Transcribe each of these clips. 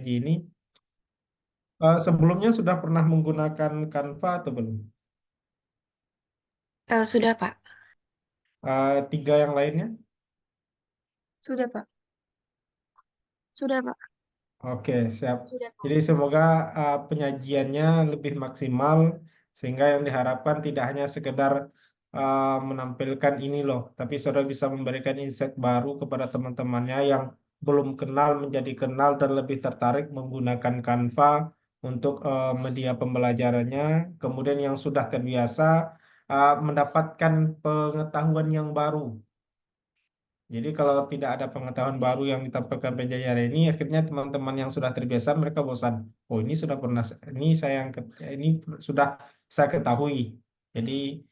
ini sebelumnya sudah pernah menggunakan Canva atau belum? Sudah, Pak. Tiga yang lainnya? Sudah, Pak. Sudah, Pak. Oke, siap. Sudah, Pak. Jadi semoga penyajiannya lebih maksimal sehingga yang diharapkan tidak hanya sekedar menampilkan ini loh, tapi saudara bisa memberikan insight baru kepada teman-temannya yang belum kenal menjadi kenal dan lebih tertarik menggunakan Canva untuk media pembelajarannya. Kemudian yang sudah terbiasa mendapatkan pengetahuan yang baru. Jadi kalau tidak ada pengetahuan baru yang ditampilkan penjajar ini, akhirnya teman-teman yang sudah terbiasa mereka bosan. Oh ini sudah pernah, ini saya yang ini sudah saya ketahui. Jadi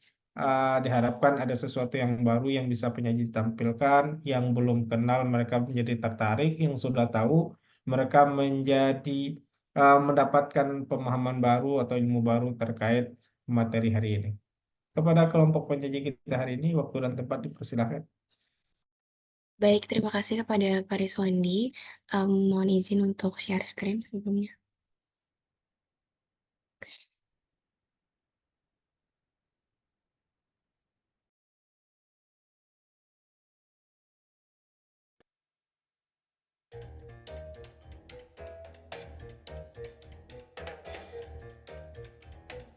diharapkan ada sesuatu yang baru yang bisa penyaji tampilkan, yang belum kenal mereka menjadi tertarik, yang sudah tahu mereka menjadi mendapatkan pemahaman baru atau ilmu baru terkait materi hari ini. Kepada kelompok penyaji kita hari ini, waktu dan tempat dipersilakan. Baik, terima kasih kepada Pak Riswandi. Mohon izin untuk share screen sebelumnya.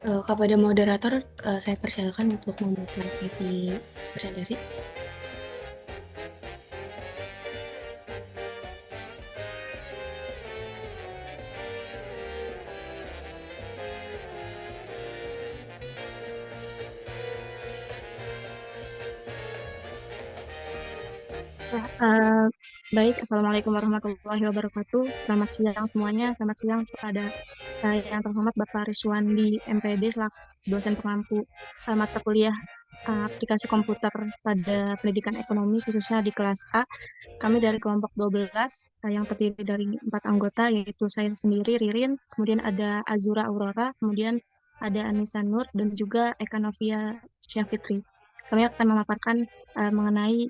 Kepada moderator, saya persilakan untuk membuka sesi presentasi. Ya, baik, Assalamualaikum warahmatullahi wabarakatuh. Selamat siang semuanya. Selamat siang kepada yang terhormat Bapak Riswandi MPD selaku dosen pengampu mata kuliah aplikasi komputer pada pendidikan ekonomi khususnya di kelas A. Kami dari kelompok 12 yang terdiri dari 4 anggota yaitu saya sendiri Ririn, kemudian ada Azura Aurora, kemudian ada Anissa Nur dan juga Eka Novia Syafitri. Kami akan memaparkan mengenai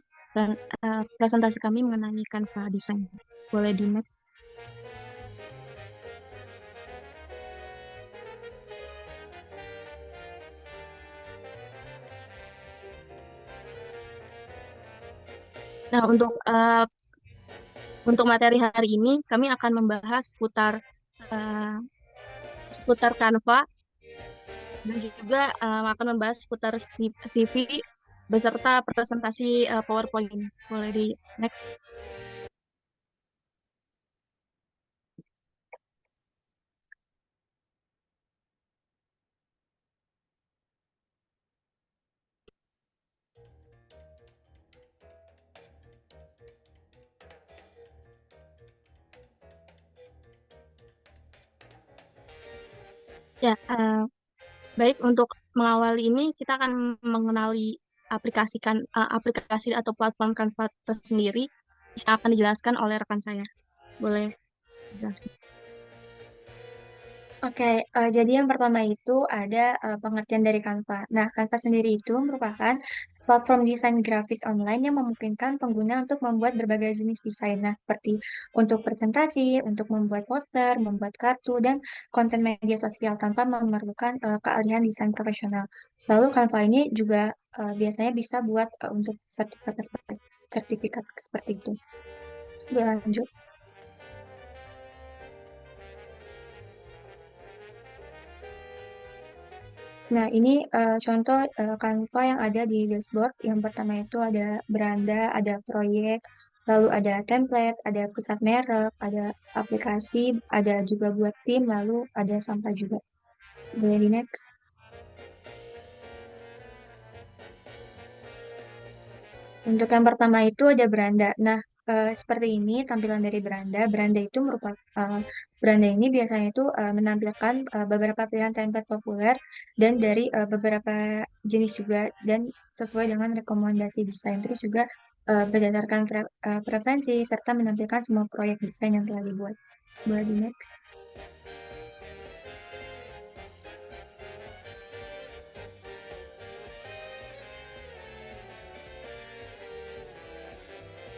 presentasi kami mengenai Canva Design. Boleh di next. Nah, untuk materi hari ini kami akan membahas uh, seputar Canva dan juga akan membahas seputar CV beserta presentasi PowerPoint. Boleh di next. Ya, baik, untuk mengawali ini kita akan mengenali aplikasi atau platform Canva tersendiri yang akan dijelaskan oleh rekan saya. Boleh dijelaskan? Oke, jadi yang pertama itu ada pengertian dari Canva. Nah, Canva sendiri itu merupakan platform desain grafis online yang memungkinkan pengguna untuk membuat berbagai jenis desain. Nah, seperti untuk presentasi, untuk membuat poster, membuat kartu, dan konten media sosial tanpa memerlukan keahlian desain profesional. Lalu Canva ini juga biasanya bisa buat untuk sertifikat seperti itu. Lanjut. Nah, ini contoh Canva yang ada di dashboard. Yang pertama itu ada beranda, ada proyek, lalu ada template, ada pusat merek, ada aplikasi, ada juga buat tim, lalu ada sampah juga. Boleh di next. Untuk yang pertama itu ada beranda. Nah, seperti ini tampilan dari beranda. Beranda ini biasanya itu menampilkan beberapa pilihan template populer dan dari beberapa jenis juga dan sesuai dengan rekomendasi desain. Terus juga berdasarkan preferensi serta menampilkan semua proyek desain yang telah dibuat. Boleh di next.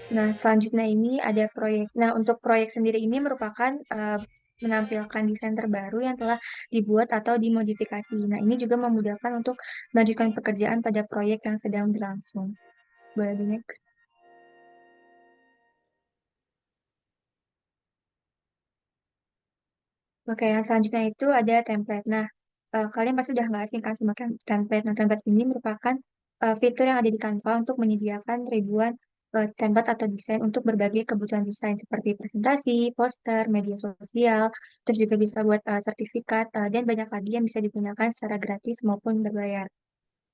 Nah, selanjutnya ini ada proyek. Nah, untuk proyek sendiri ini merupakan menampilkan desain terbaru yang telah dibuat atau dimodifikasi. Nah, ini juga memudahkan untuk melanjutkan pekerjaan pada proyek yang sedang berlangsung. Boleh di next. Oke, yang selanjutnya itu ada template. Nah, kalian pasti udah nggak asing kan sama template. Nah, template ini merupakan fitur yang ada di Canva untuk menyediakan ribuan template atau desain untuk berbagai kebutuhan desain seperti presentasi, poster, media sosial, terus juga bisa buat sertifikat, dan banyak lagi yang bisa digunakan secara gratis maupun berbayar.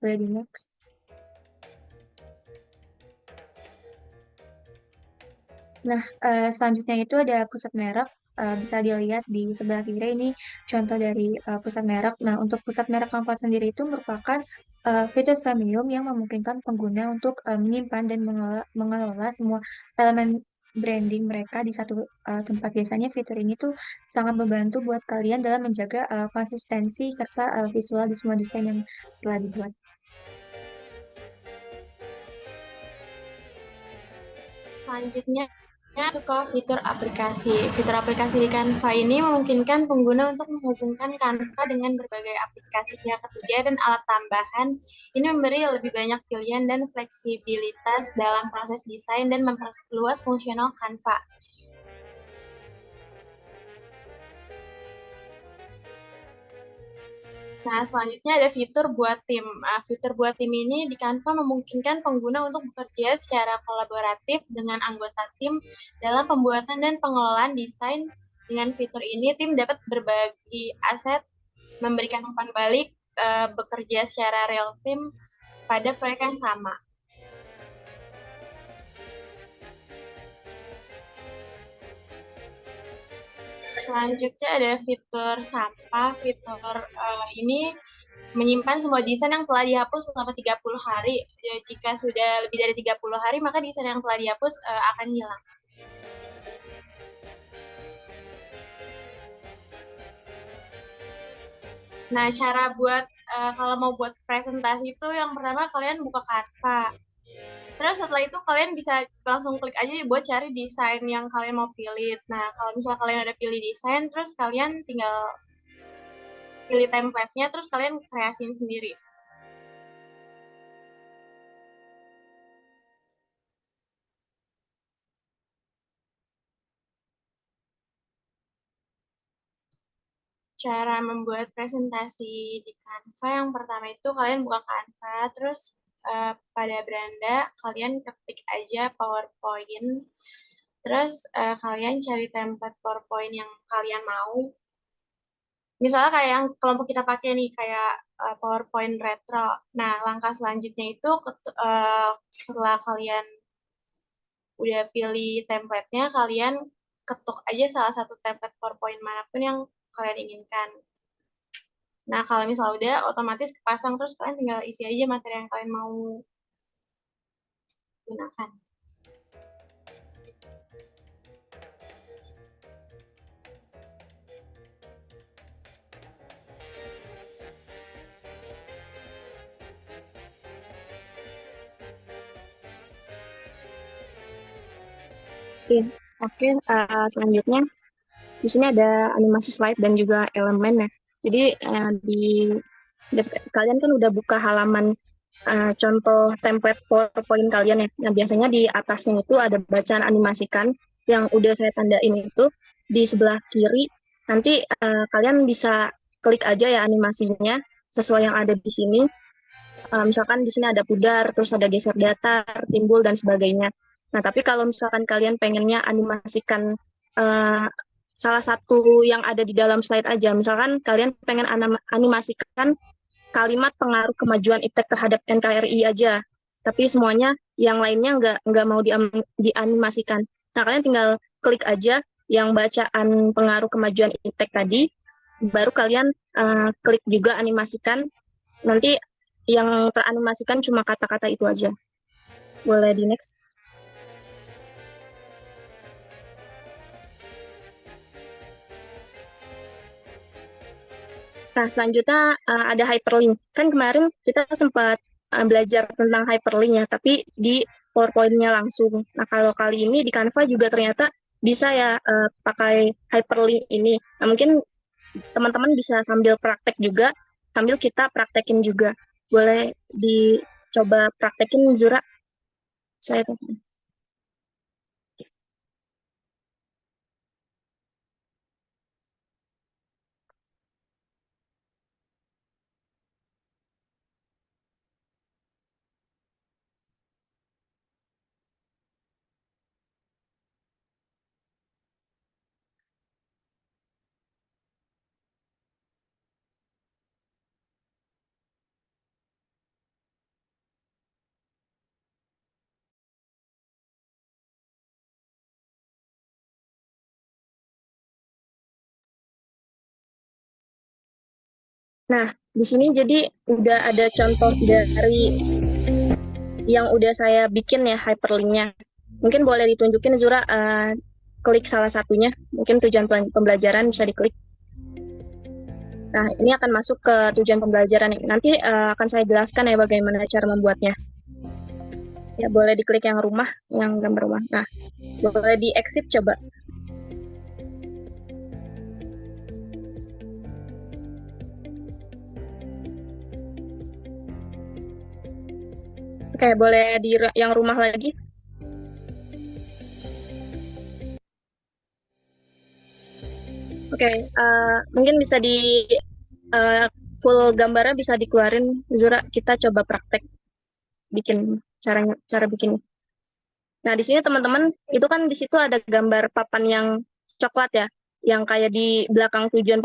Boleh di next. Nah, selanjutnya itu ada pusat merek. Bisa dilihat di sebelah kiri ini contoh dari pusat merek. Nah, untuk pusat merek Canva sendiri itu merupakan fitur premium yang memungkinkan pengguna untuk menyimpan dan mengelola semua elemen branding mereka di satu tempat. Biasanya fitur ini tuh sangat membantu buat kalian dalam menjaga konsistensi serta visual di semua desain yang telah dibuat. Selanjutnya, masuk ke fitur aplikasi. Fitur aplikasi di Canva ini memungkinkan pengguna untuk menghubungkan Canva dengan berbagai aplikasi pihak ketiga dan alat tambahan. Ini memberi lebih banyak pilihan dan fleksibilitas dalam proses desain dan memperluas fungsional Canva. Nah, selanjutnya ada fitur buat tim. Fitur buat tim ini di Canva memungkinkan pengguna untuk bekerja secara kolaboratif dengan anggota tim dalam pembuatan dan pengelolaan desain. Dengan fitur ini, tim dapat berbagi aset, memberikan umpan balik, bekerja secara real time pada proyek yang sama. Selanjutnya ada fitur sampah. Fitur ini menyimpan semua desain yang telah dihapus selama 30 hari. Jika sudah lebih dari 30 hari, maka desain yang telah dihapus akan hilang. Nah, cara buat, kalau mau buat presentasi itu yang pertama kalian buka Canva. Terus setelah itu kalian bisa langsung klik aja buat cari desain yang kalian mau pilih. Nah, kalau misalnya kalian ada pilih desain, terus kalian tinggal pilih template-nya, terus kalian kreasiin sendiri. Cara membuat presentasi di Canva, yang pertama itu kalian buka Canva, terus pada beranda kalian ketik aja PowerPoint, terus kalian cari template PowerPoint yang kalian mau. Misalnya kayak yang kelompok kita pakai nih, kayak PowerPoint retro. Nah, langkah selanjutnya itu setelah kalian udah pilih template-nya, kalian ketuk aja salah satu template PowerPoint manapun yang kalian inginkan. Nah, kalau misalnya udah otomatis kepasang, terus kalian tinggal isi aja materi yang kalian mau gunakan. Oke, selanjutnya di sini ada animasi slide dan juga elemen ya. Jadi kalian kan udah buka halaman contoh template PowerPoint kalian ya. Nah, biasanya di atasnya itu ada bacaan animasikan yang udah saya tandain itu di sebelah kiri. Nanti kalian bisa klik aja ya animasinya sesuai yang ada di sini. Misalkan di sini ada pudar, terus ada geser datar, timbul, dan sebagainya. Nah, tapi kalau misalkan kalian pengennya animasikan salah satu yang ada di dalam slide aja, misalkan kalian pengen animasikan kalimat pengaruh kemajuan iptek terhadap NKRI aja, tapi semuanya yang lainnya nggak mau dianimasikan. Nah, kalian tinggal klik aja yang bacaan pengaruh kemajuan iptek tadi, baru kalian klik juga animasikan. Nanti yang teranimasikan cuma kata-kata itu aja. Boleh di next. Nah, selanjutnya ada hyperlink. Kan kemarin kita sempat belajar tentang hyperlink ya, tapi di PowerPoint-nya langsung. Nah, kalau kali ini di Canva juga ternyata bisa ya pakai hyperlink ini. Nah, mungkin teman-teman bisa sambil praktek juga, sambil kita praktekin juga. Boleh dicoba praktekin, Zura? Saya Nah, di sini jadi udah ada contoh dari yang udah saya bikin ya hyperlinknya. Mungkin boleh ditunjukin Zura, klik salah satunya. Mungkin tujuan pembelajaran bisa diklik. Nah, ini akan masuk ke tujuan pembelajaran. Nanti akan saya jelaskan ya bagaimana cara membuatnya. Ya, boleh diklik yang rumah, yang gambar rumah. Nah, boleh di exit coba. Oke, boleh di yang rumah lagi. Oke, mungkin bisa di full gambarnya bisa dikeluarin, Zura. Kita coba praktek bikin cara bikin. Nah, di sini teman-teman itu kan di situ ada gambar papan yang coklat ya, yang kayak di belakang tujuan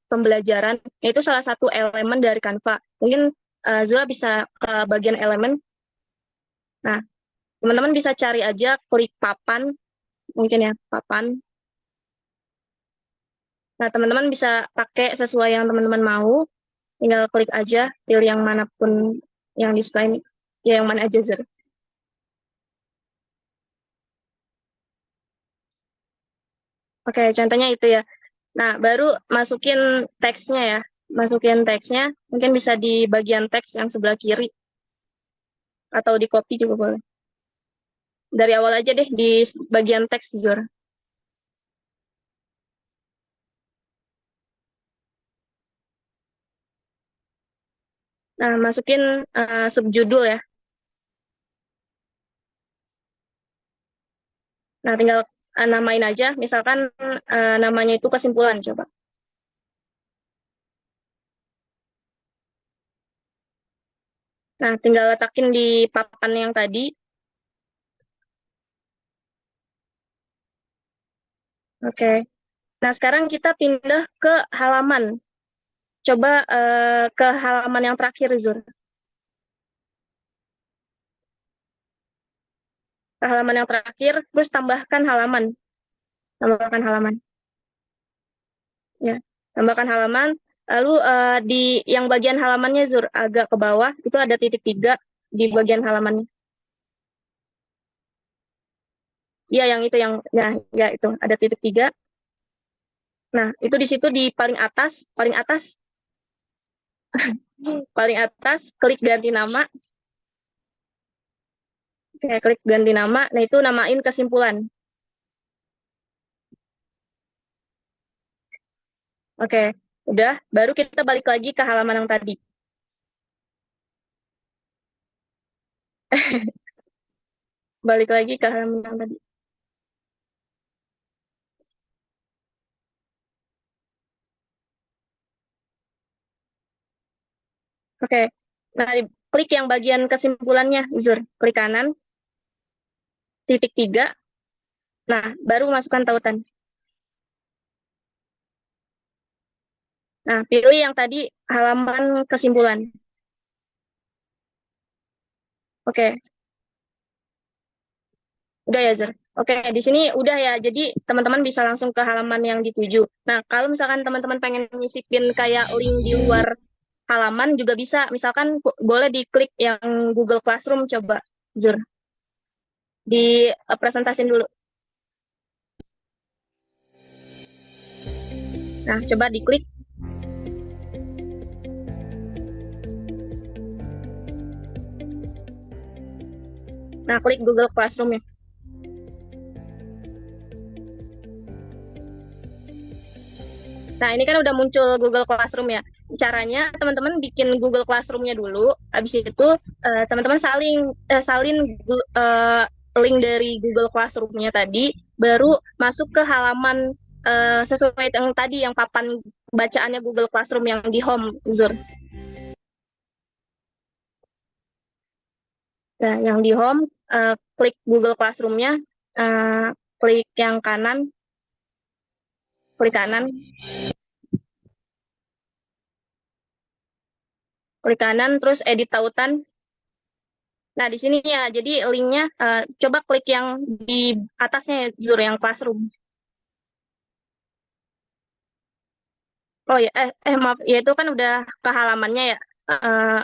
pembelajaran. Itu salah satu elemen dari Canva. Mungkin Zura bisa ke bagian elemen. Nah, teman-teman bisa cari aja, klik papan, mungkin ya papan. Nah, teman-teman bisa pakai sesuai yang teman-teman mau. Tinggal klik aja, pilih yang manapun yang display, ya yang mana aja, Zura. Oke, contohnya itu ya. Nah, baru masukin teksnya ya. Masukin teksnya, mungkin bisa di bagian teks yang sebelah kiri. Atau di copy juga boleh. Dari awal aja deh, di bagian teks, Zura. Nah, masukin subjudul ya. Nah, tinggal namain aja. Misalkan namanya itu kesimpulan, coba. Nah, tinggal letakin di papan yang tadi. Oke. Nah, sekarang kita pindah ke halaman. Coba ke halaman yang terakhir, Zur. Ke halaman yang terakhir, terus tambahkan halaman. Tambahkan halaman. Ya, tambahkan halaman. Lalu di yang bagian halamannya, Zur, agak ke bawah, itu ada titik 3 di bagian halamannya. Iya, yang itu yang ya itu ada titik 3. Nah, itu di situ di paling atas, paling atas klik ganti nama. Oke, klik ganti nama. Nah, itu namain kesimpulan. Oke, udah. Baru kita balik lagi ke halaman yang tadi. Balik lagi ke halaman yang tadi. Oke, nah klik yang bagian kesimpulannya, Zur. Klik kanan, titik 3. Nah, baru masukkan tautan. Nah, pilih yang tadi halaman kesimpulan. Oke, udah ya, Zur. Oke, di sini udah ya. Jadi teman-teman bisa langsung ke halaman yang dituju. Nah, kalau misalkan teman-teman pengen nyisipin kayak link di luar halaman juga bisa. Misalkan boleh diklik yang Google Classroom, coba, Zur. Di presentasin dulu. Nah, coba diklik. Nah, klik Google Classroom ya. Nah, ini kan udah muncul Google Classroom ya. Caranya teman-teman bikin Google Classroom-nya dulu. Habis itu teman-teman salin link dari Google Classroom-nya tadi, baru masuk ke halaman sesuai yang tadi yang papan bacaannya Google Classroom yang di home, Zur. Nah, yang di home, klik Google Classroom-nya, klik yang kanan, klik kanan, klik kanan, terus edit tautan. Nah, di sini ya, jadi linknya coba klik yang di atasnya ya, Zur, yang Classroom. Oh ya, maaf, ya itu kan udah ke halamannya ya.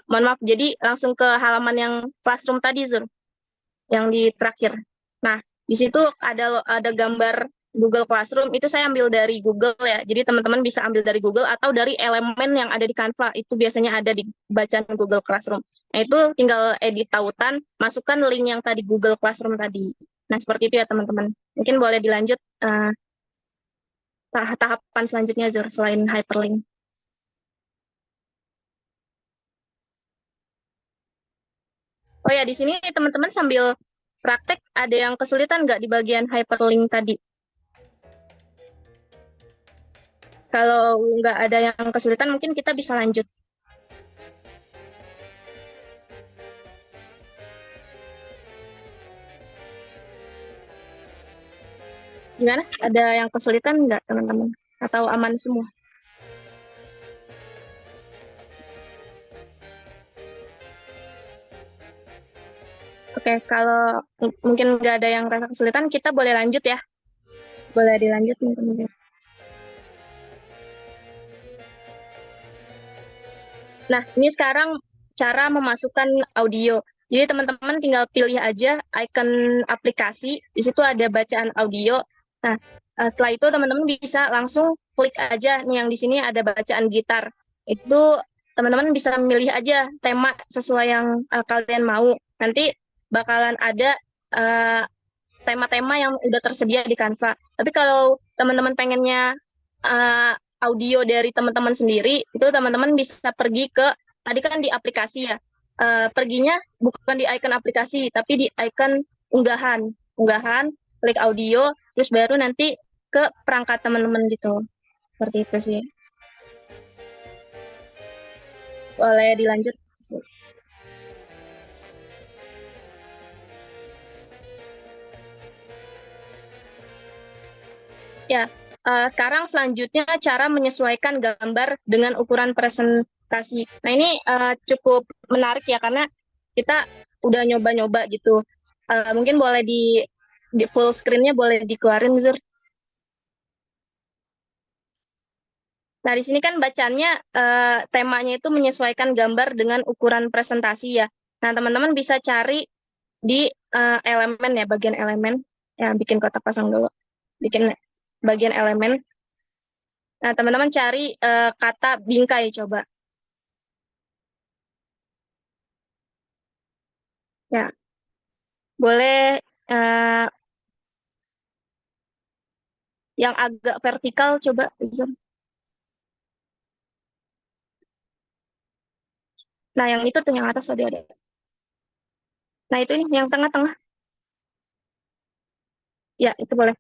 Mohon maaf, jadi langsung ke halaman yang Classroom tadi, Zur, yang di terakhir. Nah, di situ ada gambar Google Classroom, itu saya ambil dari Google ya. Jadi teman-teman bisa ambil dari Google atau dari elemen yang ada di Canva, itu biasanya ada di bacaan Google Classroom. Nah, itu tinggal edit tautan, masukkan link yang tadi Google Classroom tadi. Nah, seperti itu ya teman-teman. Mungkin boleh dilanjut tahapan selanjutnya, Zur, selain hyperlink. Oh ya, di sini teman-teman sambil praktek, ada yang kesulitan nggak di bagian hyperlink tadi? Kalau nggak ada yang kesulitan, mungkin kita bisa lanjut. Gimana? Ada yang kesulitan nggak, teman-teman? Atau aman semua? Oke, kalau mungkin nggak ada yang rasa kesulitan, kita boleh lanjut ya. Boleh dilanjut, teman-teman. Nah, ini sekarang cara memasukkan audio. Jadi teman-teman tinggal pilih aja icon aplikasi, di situ ada bacaan audio. Nah, setelah itu teman-teman bisa langsung klik aja nih yang di sini ada bacaan gitar. Itu teman-teman bisa memilih aja tema sesuai yang kalian mau. Nanti bakalan ada tema-tema yang udah tersedia di Canva. Tapi kalau teman-teman pengennya uh, audio dari teman-teman sendiri, itu teman-teman bisa pergi ke, tadi kan di aplikasi ya, perginya bukan di icon aplikasi, tapi di icon unggahan. Unggahan, klik audio, terus baru nanti ke perangkat teman-teman gitu. Seperti itu sih. Boleh dilanjut. Ya, sekarang selanjutnya cara menyesuaikan gambar dengan ukuran presentasi. Nah, ini cukup menarik ya, karena kita udah nyoba-nyoba gitu. Mungkin boleh di full screen-nya boleh dikeluarin, Zur. Nah, di sini kan bacanya temanya itu menyesuaikan gambar dengan ukuran presentasi ya. Nah, teman-teman bisa cari di elemen ya, bagian elemen. Ya, bikin kotak pasang dulu. Bikin bagian elemen. Nah, teman-teman cari kata bingkai coba. Ya, boleh yang agak vertikal coba, Zul. Nah, yang itu tuh yang atas tadi ada. Nah, itu ini yang tengah-tengah. Ya, itu boleh.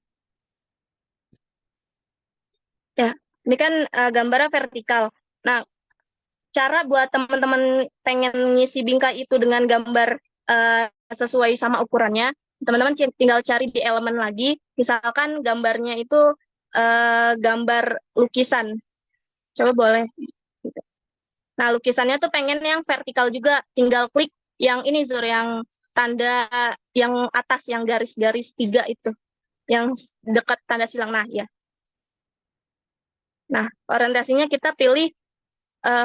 Ya, ini kan gambarnya vertikal. Nah, cara buat teman-teman pengen ngisi bingkai itu dengan gambar sesuai sama ukurannya, teman-teman tinggal cari di elemen lagi. Misalkan gambarnya itu gambar lukisan. Coba boleh. Nah, lukisannya tuh pengen yang vertikal juga. Tinggal klik yang ini, Zur, yang tanda yang atas, yang garis-garis 3 itu. Yang dekat tanda silang. Nah, ya. Nah, orientasinya kita pilih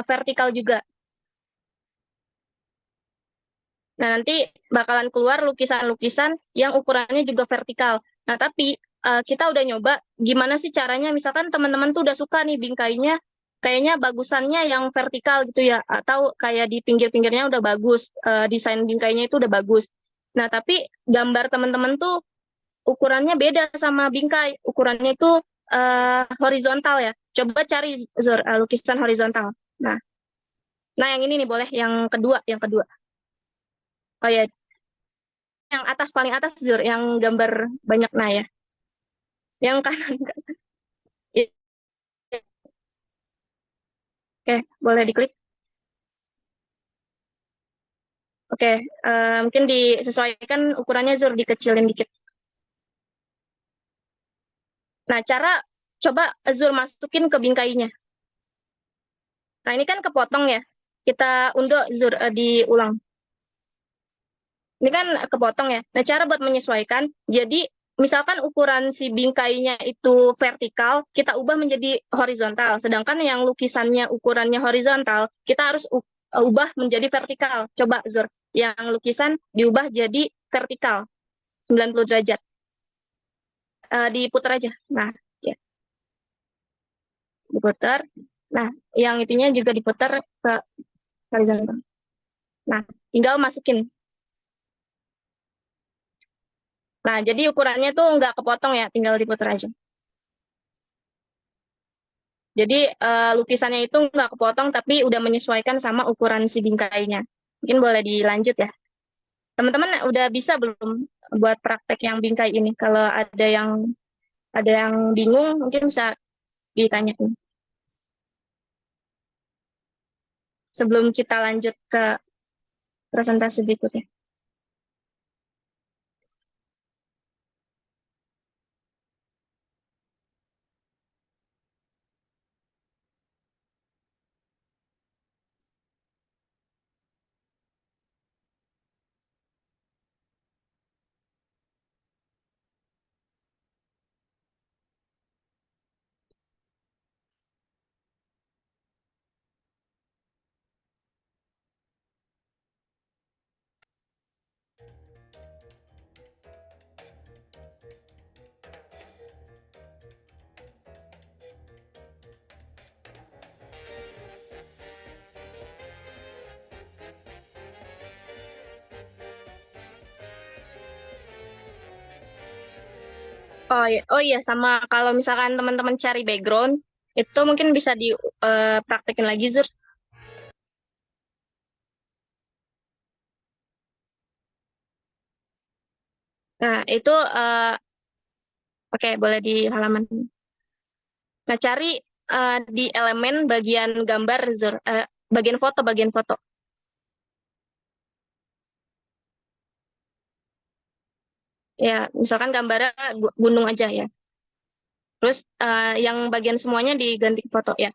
vertikal juga. Nah, nanti bakalan keluar lukisan-lukisan yang ukurannya juga vertikal. Nah, tapi kita udah nyoba gimana sih caranya, misalkan teman-teman tuh udah suka nih bingkainya, kayaknya bagusannya yang vertikal gitu ya, atau kayak di pinggir-pinggirnya udah bagus, desain bingkainya itu udah bagus. Nah, tapi gambar teman-teman tuh ukurannya beda sama bingkai. Ukurannya itu horizontal ya. Coba cari Zur, lukisan horizontal. Nah, yang ini nih boleh yang kedua, Oh ya, yang atas paling atas Zur, yang gambar banyak nah ya. Yang kanan. Oke, boleh diklik. Oke, mungkin disesuaikan ukurannya Zur, dikecilin dikit. Nah, coba Zur masukin ke bingkainya. Nah, ini kan kepotong ya. Kita undo Zur, diulang. Ini kan kepotong ya. Nah, cara buat menyesuaikan, jadi misalkan ukuran si bingkainya itu vertikal, kita ubah menjadi horizontal. Sedangkan yang lukisannya ukurannya horizontal, kita harus ubah menjadi vertikal. Coba Zur, yang lukisan diubah jadi vertikal, 90 derajat. Diputar aja. Nah, ya, diputar. Nah, yang itunya juga diputar ke horizontal. Nah, tinggal masukin. Nah, jadi ukurannya tuh nggak kepotong ya, tinggal diputar aja. Jadi lukisannya itu nggak kepotong, tapi udah menyesuaikan sama ukuran si bingkainya. Mungkin boleh dilanjut ya. Teman-teman udah bisa belum buat praktek yang bingkai ini? Kalau ada yang bingung, mungkin bisa ditanyain. Sebelum kita lanjut ke presentasi berikutnya. Oh iya, sama kalau misalkan teman-teman cari background, itu mungkin bisa dipraktekin lagi, Zur. Nah, itu oke, boleh di halaman. Nah, cari di elemen bagian gambar, Zur. Bagian foto. Ya, misalkan gambarnya gunung aja ya. Terus yang bagian semuanya diganti foto ya.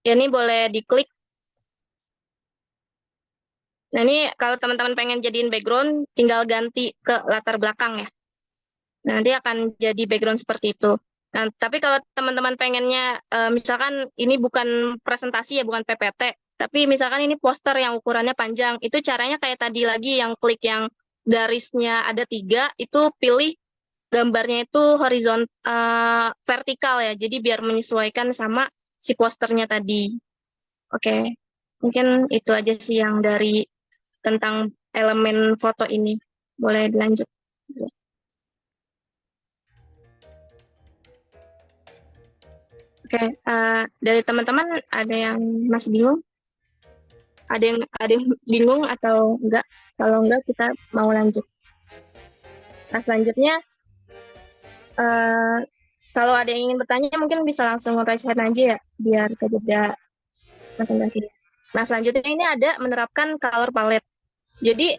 Ya, ini boleh diklik. Nah, ini kalau teman-teman pengen jadiin background, tinggal ganti ke latar belakang ya. Nah, nanti akan jadi background seperti itu. Nah, tapi kalau teman-teman pengennya, misalkan ini bukan presentasi ya, bukan PPT, tapi misalkan ini poster yang ukurannya panjang, itu caranya kayak tadi lagi, yang klik yang garisnya ada 3, itu pilih gambarnya itu vertikal ya, jadi biar menyesuaikan sama si posternya tadi. Oke, mungkin itu aja sih yang dari tentang elemen foto ini. Boleh dilanjut. Oke, dari teman-teman ada yang masih bingung? Ada yang bingung atau enggak? Kalau enggak, kita mau lanjut. Nah, selanjutnya, kalau ada yang ingin bertanya, mungkin bisa langsung raise hand aja ya, biar kejeda presentasi. Nah, selanjutnya ini ada menerapkan color palette. Jadi,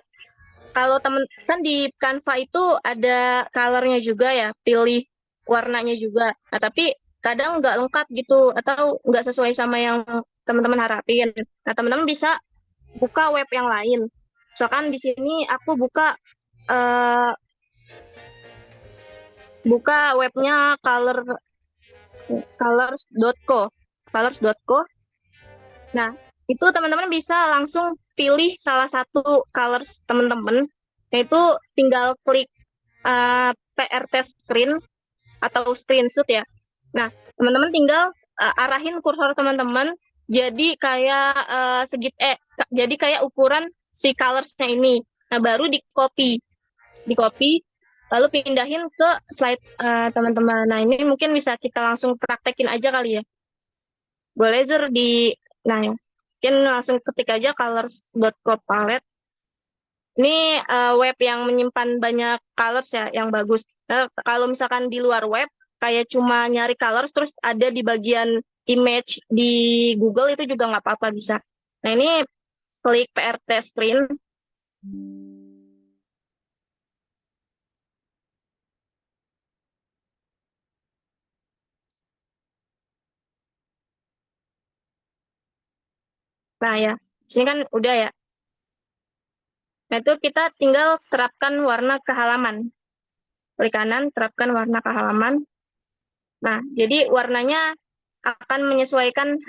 kalau teman kan di Canva itu ada colornya juga ya, pilih warnanya juga. Nah, tapi kadang nggak lengkap gitu, atau nggak sesuai sama yang teman-teman harapin. Nah, teman-teman bisa buka web yang lain. Misalkan di sini aku buka webnya colors.co. Nah, itu teman-teman bisa langsung pilih salah satu colors teman-teman, yaitu tinggal klik PRT screen atau screenshot ya. Nah, teman-teman tinggal arahin kursor teman-teman jadi kayak jadi kayak ukuran si colorsnya ini. Nah, baru di copy, lalu pindahin ke slide teman-teman. Nah, ini mungkin bisa kita langsung praktekin aja kali ya. Boleh Zur nah ya, mungkin langsung ketik aja colors.copilot. Ini web yang menyimpan banyak colors ya, yang bagus. Nah, kalau misalkan di luar web, kayak cuma nyari colors, terus ada di bagian image di Google, itu juga nggak apa-apa bisa. Nah, ini klik PRT screen. Nah ya, sini kan udah ya. Nah itu kita tinggal terapkan warna ke halaman. Klik kanan, terapkan warna ke halaman. Nah, jadi warnanya akan menyesuaikan,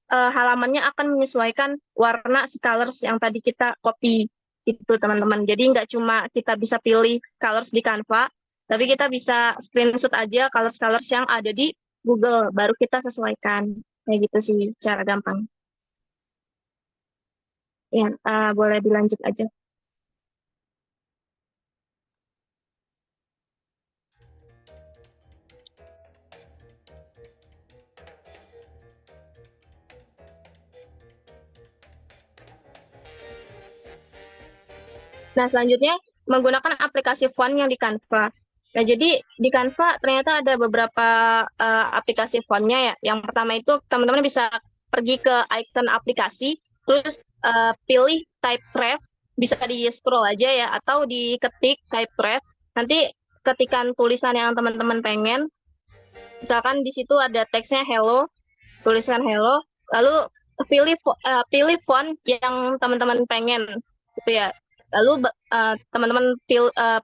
halamannya akan menyesuaikan warna si colors yang tadi kita copy. Itu teman-teman. Jadi nggak cuma kita bisa pilih colors di Canva, tapi kita bisa screenshot aja colors-colors yang ada di Google, baru kita sesuaikan. Kayak gitu sih cara gampang. Ya, boleh dilanjut aja. Nah, selanjutnya menggunakan aplikasi font yang di Canva. Nah, jadi di Canva ternyata ada beberapa aplikasi fontnya ya. Yang pertama itu teman-teman bisa pergi ke icon aplikasi, terus pilih Typecraft, bisa di-scroll aja ya, atau diketik Typecraft. Nanti ketikan tulisan yang teman-teman pengen, misalkan di situ ada teksnya hello, tulisan hello, lalu pilih font yang teman-teman pengen, gitu ya. Lalu teman-teman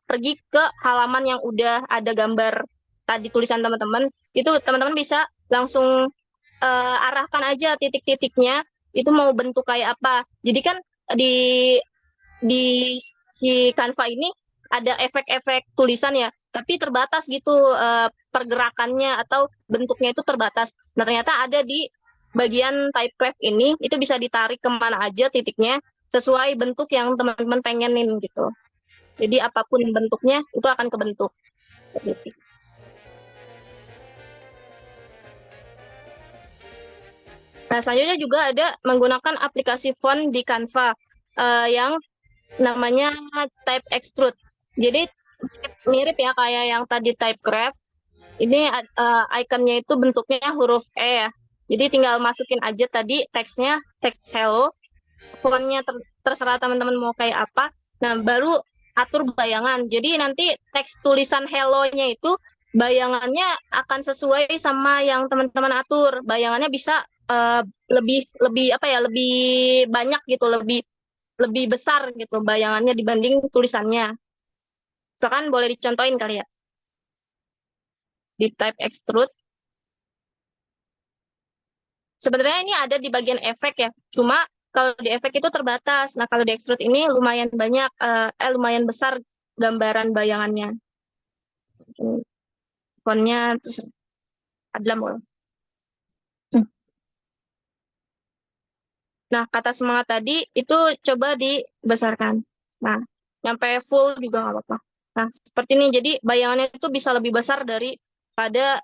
pergi ke halaman yang udah ada gambar tadi tulisan teman-teman, itu teman-teman bisa langsung arahkan aja titik-titiknya, itu mau bentuk kayak apa. Jadi kan di si Canva ini ada efek-efek tulisan ya, tapi terbatas gitu pergerakannya atau bentuknya itu terbatas. Nah, ternyata ada di bagian Typecraft ini, itu bisa ditarik kemana aja titiknya, sesuai bentuk yang teman-teman pengenin gitu. Jadi apapun bentuknya, itu akan kebentuk. Seperti itu. Nah, selanjutnya juga ada menggunakan aplikasi font di Canva yang namanya Type Extrude. Jadi mirip ya kayak yang tadi Typecraft. Ini ikonnya itu bentuknya huruf E ya. Jadi tinggal masukin aja tadi teksnya, teks hello. Fontnya terserah teman-teman mau kayak apa. Nah, baru atur bayangan. Jadi nanti teks tulisan hello-nya itu bayangannya akan sesuai sama yang teman-teman atur. Bayangannya bisa lebih apa ya, lebih banyak gitu, lebih besar gitu bayangannya dibanding tulisannya. Misalkan boleh dicontohin kali ya. Di type extrude. Sebenarnya ini ada di bagian efek ya. Cuma kalau di efek itu terbatas. Nah, kalau di extrude ini lumayan banyak, lumayan besar gambaran bayangannya. Fontnya terus ada boleh. Nah, kata semangat tadi itu coba dibesarkan. Nah, sampai full juga nggak apa-apa. Nah, seperti ini. Jadi bayangannya itu bisa lebih besar daripada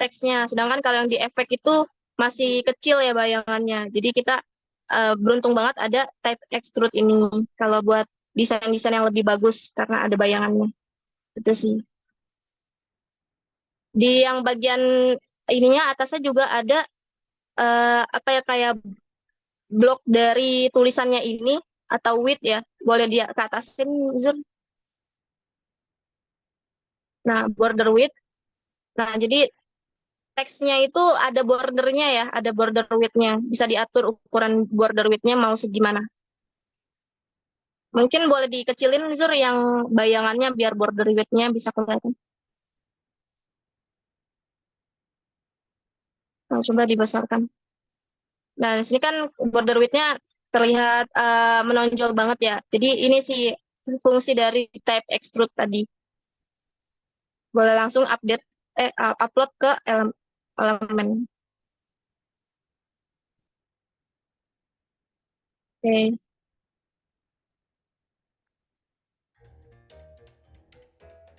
teksnya. Sedangkan kalau yang di efek itu masih kecil ya bayangannya. Jadi kita beruntung banget ada type extrude ini. Kalau buat desain-desain yang lebih bagus karena ada bayangannya. Itu sih. Di yang bagian ininya atasnya juga ada apa ya, kayak blok dari tulisannya ini atau width ya, boleh dia ke atasin Zur. Nah, border width. Nah, jadi teksnya itu ada bordernya ya, ada border width-nya. Bisa diatur ukuran border width-nya mau segimana. Mungkin boleh dikecilin Zur yang bayangannya biar border width-nya bisa kelihatan. Nah, coba dibesarkan. Nah, di sini kan border width-nya terlihat menonjol banget ya. Jadi ini sih fungsi dari type extrude tadi. Boleh langsung upload ke elemen. Oke.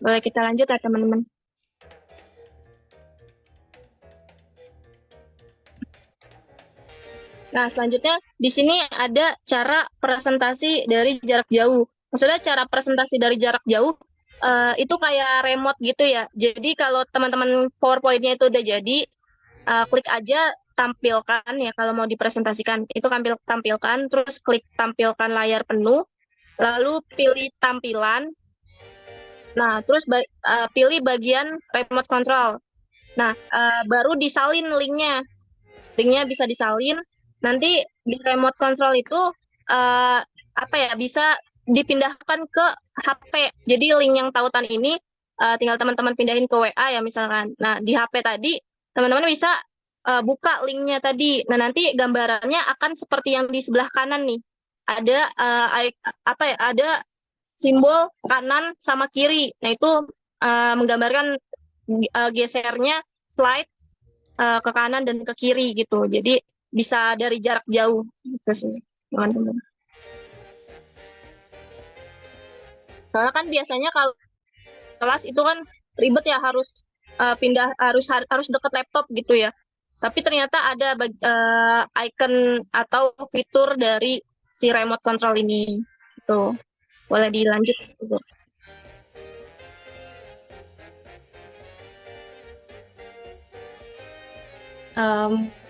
Boleh kita lanjut ya teman-teman. Nah, selanjutnya di sini ada cara presentasi dari jarak jauh. Maksudnya cara presentasi dari jarak jauh itu kayak remote gitu ya. Jadi kalau teman-teman PowerPoint-nya itu udah jadi, klik aja tampilkan ya kalau mau dipresentasikan. Itu tampilkan, terus klik tampilkan layar penuh, lalu pilih tampilan. Nah, terus pilih bagian remote control. Nah, baru disalin linknya. Linknya bisa disalin. Nanti di remote control itu apa ya, bisa dipindahkan ke HP. Jadi link yang tautan ini tinggal teman-teman pindahin ke WA ya misalkan. Nah, di HP tadi teman-teman bisa buka linknya tadi. Nah, nanti gambarannya akan seperti yang di sebelah kanan nih. Ada apa ya? Ada simbol kanan sama kiri. Nah, itu menggambarkan gesernya slide ke kanan dan ke kiri gitu. Jadi bisa dari jarak jauh gitu sih, teman-teman. Soalnya kan biasanya kalau kelas itu kan ribet ya, harus pindah, harus deket laptop gitu ya. Tapi ternyata ada icon atau fitur dari si remote control ini. Gitu. Boleh dilanjut.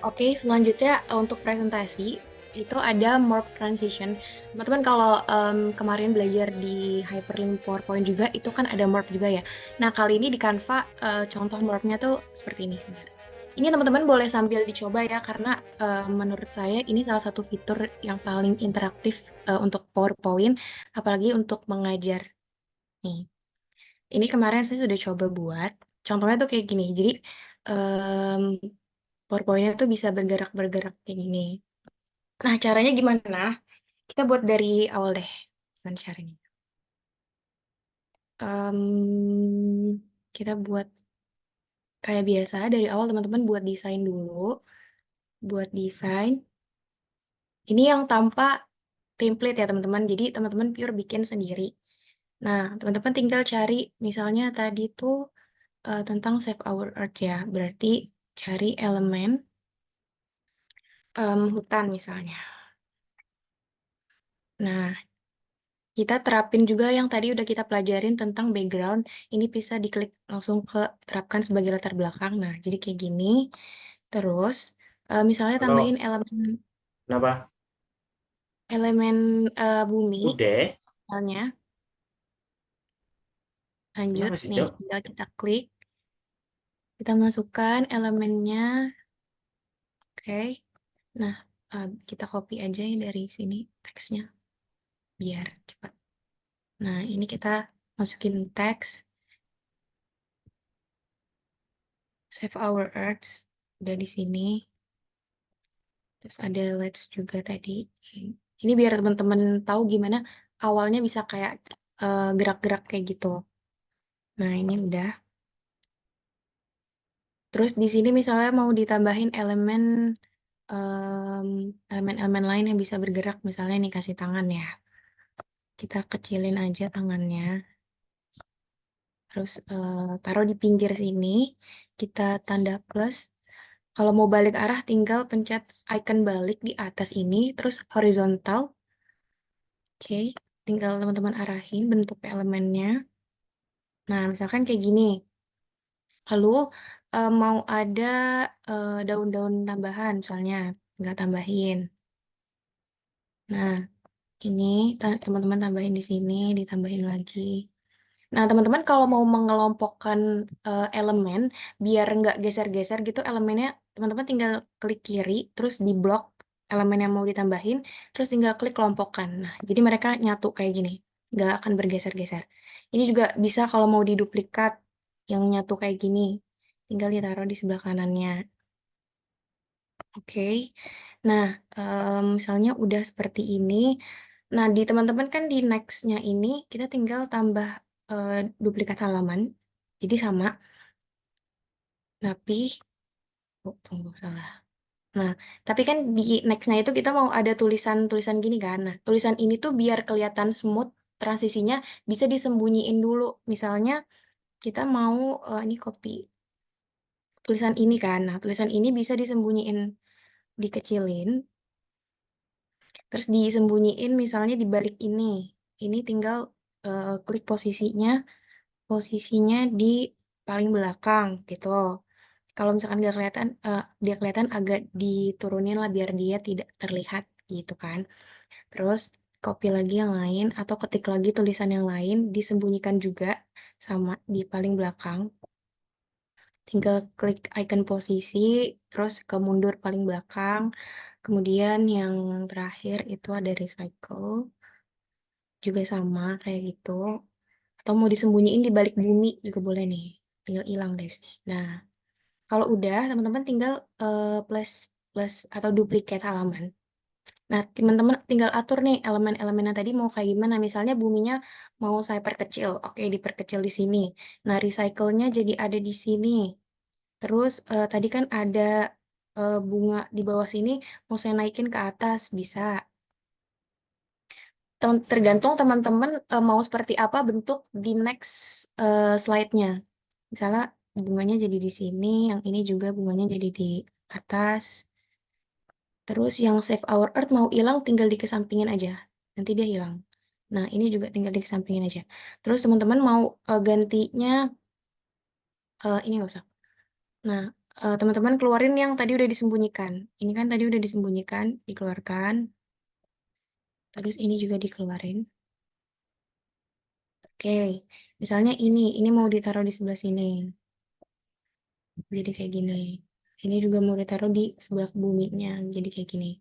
Oke, selanjutnya untuk presentasi itu ada morph transition. Teman-teman kalau kemarin belajar di Hyperlink PowerPoint juga itu kan ada morph juga ya. Nah, kali ini di Canva contoh morphnya tuh seperti ini sebenarnya. Ini teman-teman boleh sambil dicoba ya karena menurut saya ini salah satu fitur yang paling interaktif untuk PowerPoint, apalagi untuk mengajar. Nih, ini kemarin saya sudah coba buat. Contohnya tuh kayak gini. Jadi PowerPoint-nya tuh bisa bergerak-bergerak kayak gini. Nah, caranya gimana? Kita buat dari awal deh. Gimana caranya? Kita buat kayak biasa dari awal teman-teman buat desain dulu. Buat desain. Ini yang tanpa template ya teman-teman. Jadi teman-teman pure bikin sendiri. Nah, teman-teman tinggal cari misalnya tadi tuh tentang Save Our Earth ya. Berarti cari elemen hutan misalnya. Nah, kita terapin juga yang tadi udah kita pelajarin tentang background. Ini bisa diklik langsung ke terapkan sebagai latar belakang. Nah, jadi kayak gini. Terus, misalnya Halo, tambahin elemen kenapa? bumi, Udah, misalnya. Lanjut, kenapa sih, nih, Cok? tinggal kita klik. Kita masukkan elemennya. Oke. Nah, kita copy aja ya dari sini teksnya. Biar cepat. Nah, ini kita masukin teks. Save Our Earth. Udah di sini. Terus ada let's juga tadi. Ini biar teman-teman tahu gimana awalnya bisa kayak gerak-gerak kayak gitu. Nah, ini udah. Terus di sini misalnya mau ditambahin elemen-elemen lain yang bisa bergerak, misalnya nih kasih tangan ya. Kita kecilin aja tangannya. Terus taruh di pinggir sini, kita tanda plus. Kalau mau balik arah tinggal pencet icon balik di atas ini, terus horizontal. Oke, tinggal teman-teman arahin bentuk elemennya. Nah, misalkan kayak gini. Lalu mau ada daun-daun tambahan, misalnya nggak tambahin. Nah, ini teman-teman tambahin di sini, ditambahin lagi. Nah, teman-teman kalau mau mengelompokkan elemen, biar nggak geser-geser gitu elemennya, teman-teman tinggal klik kiri, terus di blok elemen yang mau ditambahin, terus tinggal klik kelompokkan. Nah, jadi mereka nyatu kayak gini, nggak akan bergeser-geser. Ini juga bisa kalau mau diduplikat yang nyatu kayak gini, tinggal ditaruh di sebelah kanannya. Oke, nah misalnya udah seperti ini. Nah, di teman-teman kan di next-nya ini kita tinggal tambah duplikat halaman. Jadi sama. Tapi, oh, tunggu salah. Nah, tapi kan di next-nya itu kita mau ada tulisan-tulisan gini kan. Nah, tulisan ini tuh biar kelihatan smooth transisinya bisa disembunyiin dulu. Misalnya kita mau ini copy tulisan ini kan. Nah, tulisan ini bisa disembunyiin, dikecilin, terus disembunyiin misalnya di balik ini. Ini tinggal klik posisinya di paling belakang gitu. Kalau misalkan dia kelihatan agak diturunin lah biar dia tidak terlihat gitu kan. Terus copy lagi yang lain atau ketik lagi tulisan yang lain, disembunyikan juga sama di paling belakang. Tinggal klik icon posisi, terus ke mundur paling belakang. Kemudian yang terakhir itu ada recycle, juga sama kayak gitu. Atau mau disembunyiin di balik bumi juga boleh nih, tinggal hilang deh. Nah, kalau udah teman-teman tinggal plus plus atau duplicate halaman. Nah, teman-teman tinggal atur nih elemen-elemennya tadi mau kayak gimana. Misalnya buminya mau saya perkecil, oke diperkecil di sini. Nah, recycle-nya jadi ada di sini. Terus tadi kan ada bunga di bawah sini, mau saya naikin ke atas, bisa. Tergantung teman-teman mau seperti apa bentuk di next slide-nya. Misalnya bunganya jadi di sini, yang ini juga bunganya jadi di atas. Terus yang Save Our Earth mau hilang tinggal dikesampingin aja. Nanti dia hilang. Nah, ini juga tinggal dikesampingin aja. Terus teman-teman mau gantinya, ini nggak usah. Nah, teman-teman keluarin yang tadi udah disembunyikan. Ini kan tadi udah disembunyikan, dikeluarkan. Terus ini juga dikeluarin. Oke, misalnya ini mau ditaruh di sebelah sini. Jadi kayak gini. Ini juga mau ditaruh di sebelah buminya. Jadi kayak gini.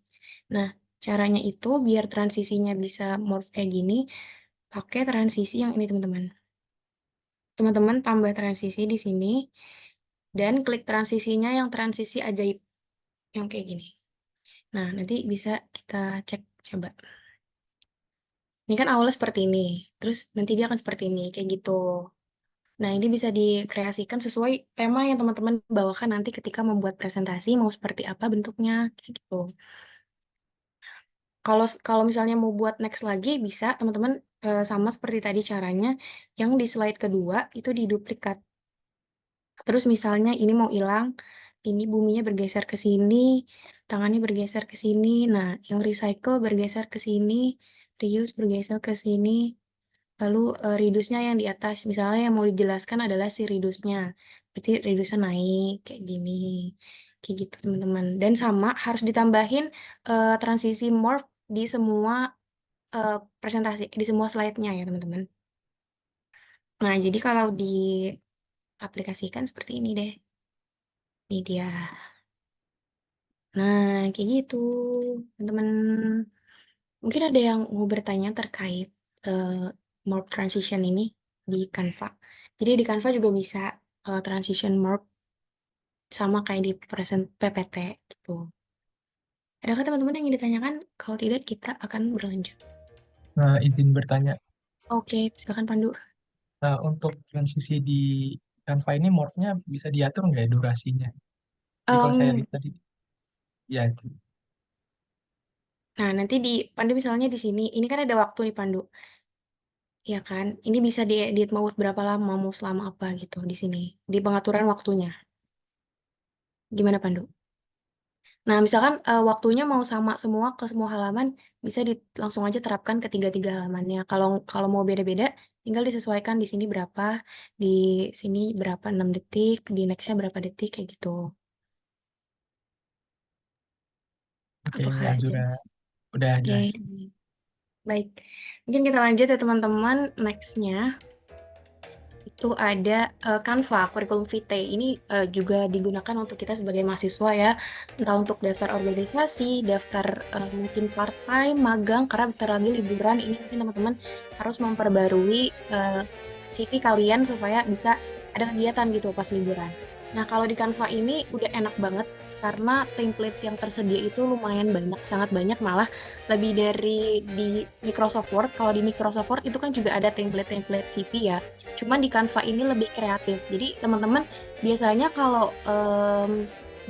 Nah, caranya itu biar transisinya bisa morph kayak gini, pakai transisi yang ini teman-teman. Teman-teman tambah transisi di sini, dan klik transisinya yang transisi ajaib. Yang kayak gini. Nah, nanti bisa kita cek coba. Ini kan awalnya seperti ini, terus nanti dia akan seperti ini, kayak gitu. Nah, ini bisa dikreasikan sesuai tema yang teman-teman bawakan nanti ketika membuat presentasi, mau seperti apa bentuknya, kayak gitu. Kalau misalnya mau buat next lagi, bisa teman-teman sama seperti tadi caranya, yang di slide kedua itu diduplikat. Terus misalnya ini mau hilang, ini buminya bergeser ke sini, tangannya bergeser ke sini, nah yang recycle bergeser ke sini, reuse bergeser ke sini, lalu reduce-nya yang di atas, misalnya yang mau dijelaskan adalah si reduce-nya. Berarti reduce-nya naik, kayak gini. Kayak gitu, teman-teman. Dan sama, harus ditambahin transisi morph di semua presentasi, di semua slide-nya ya, teman-teman. Nah, jadi kalau diaplikasikan seperti ini deh. Ini dia. Nah, kayak gitu, teman-teman. Mungkin ada yang mau bertanya terkait morph transition ini di Canva. Jadi di Canva juga bisa transition morph sama kayak di present PPT gitu. Adakah teman-teman yang ingin ditanyakan? Kalau tidak, kita akan berlanjut. Nah, izin bertanya. Oke, silakan Pandu. Nah, untuk transisi di Canva ini morphnya bisa diatur nggak ya durasinya? Jadi kalau saya lihat tadi, ya itu. Nah, nanti di Pandu misalnya di sini, ini kan ada waktu nih Pandu. Ya kan? Ini bisa diedit mau berapa lama, mau selama apa gitu di sini. Di pengaturan waktunya. Gimana Pandu? Nah, misalkan waktunya mau sama semua ke semua halaman, bisa langsung aja terapkan ke tiga-tiga halamannya. Kalau mau beda-beda, tinggal disesuaikan di sini berapa, di sini berapa 6 detik, di nextnya berapa detik kayak gitu. Oke, Apakah Azura jelas? udah Oke, jelas. baik. Mungkin kita lanjut ya teman-teman. Nextnya itu ada Canva Curriculum Vitae. Ini juga digunakan untuk kita sebagai mahasiswa ya, entah untuk daftar organisasi, daftar mungkin part-time, magang, karena bentar lagi liburan. Ini mungkin teman-teman harus memperbarui CV kalian supaya bisa ada kegiatan gitu pas liburan. Nah, kalau di Canva ini udah enak banget karena template yang tersedia itu lumayan banyak, sangat banyak, malah lebih dari di Microsoft Word. Kalau di Microsoft Word itu kan juga ada template-template CV ya. Cuman di Canva ini lebih kreatif. Jadi teman-teman biasanya kalau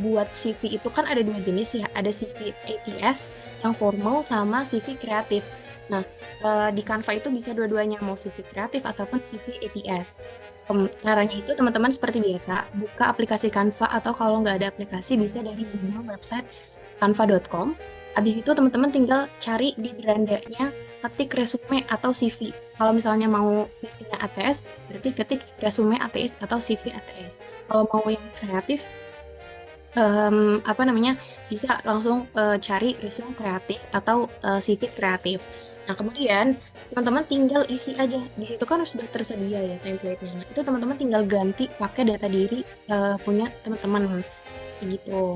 buat CV itu kan ada dua jenis ya, ada CV ATS yang formal sama CV kreatif. Nah, di Canva itu bisa dua-duanya, mau CV kreatif ataupun CV ATS. Caranya itu teman-teman seperti biasa, buka aplikasi Canva atau kalau nggak ada aplikasi bisa dari Google website canva.com. Habis itu teman-teman tinggal cari di berandanya ketik resume atau CV. Kalau misalnya mau CV-nya ATS, berarti ketik resume ATS atau CV ATS. Kalau mau yang kreatif, apa namanya, bisa langsung cari resume kreatif atau CV kreatif. Nah, kemudian teman-teman tinggal isi aja. Di situ kan sudah tersedia ya template-nya. Nah, itu teman-teman tinggal ganti pakai data diri punya teman-teman. Gitu.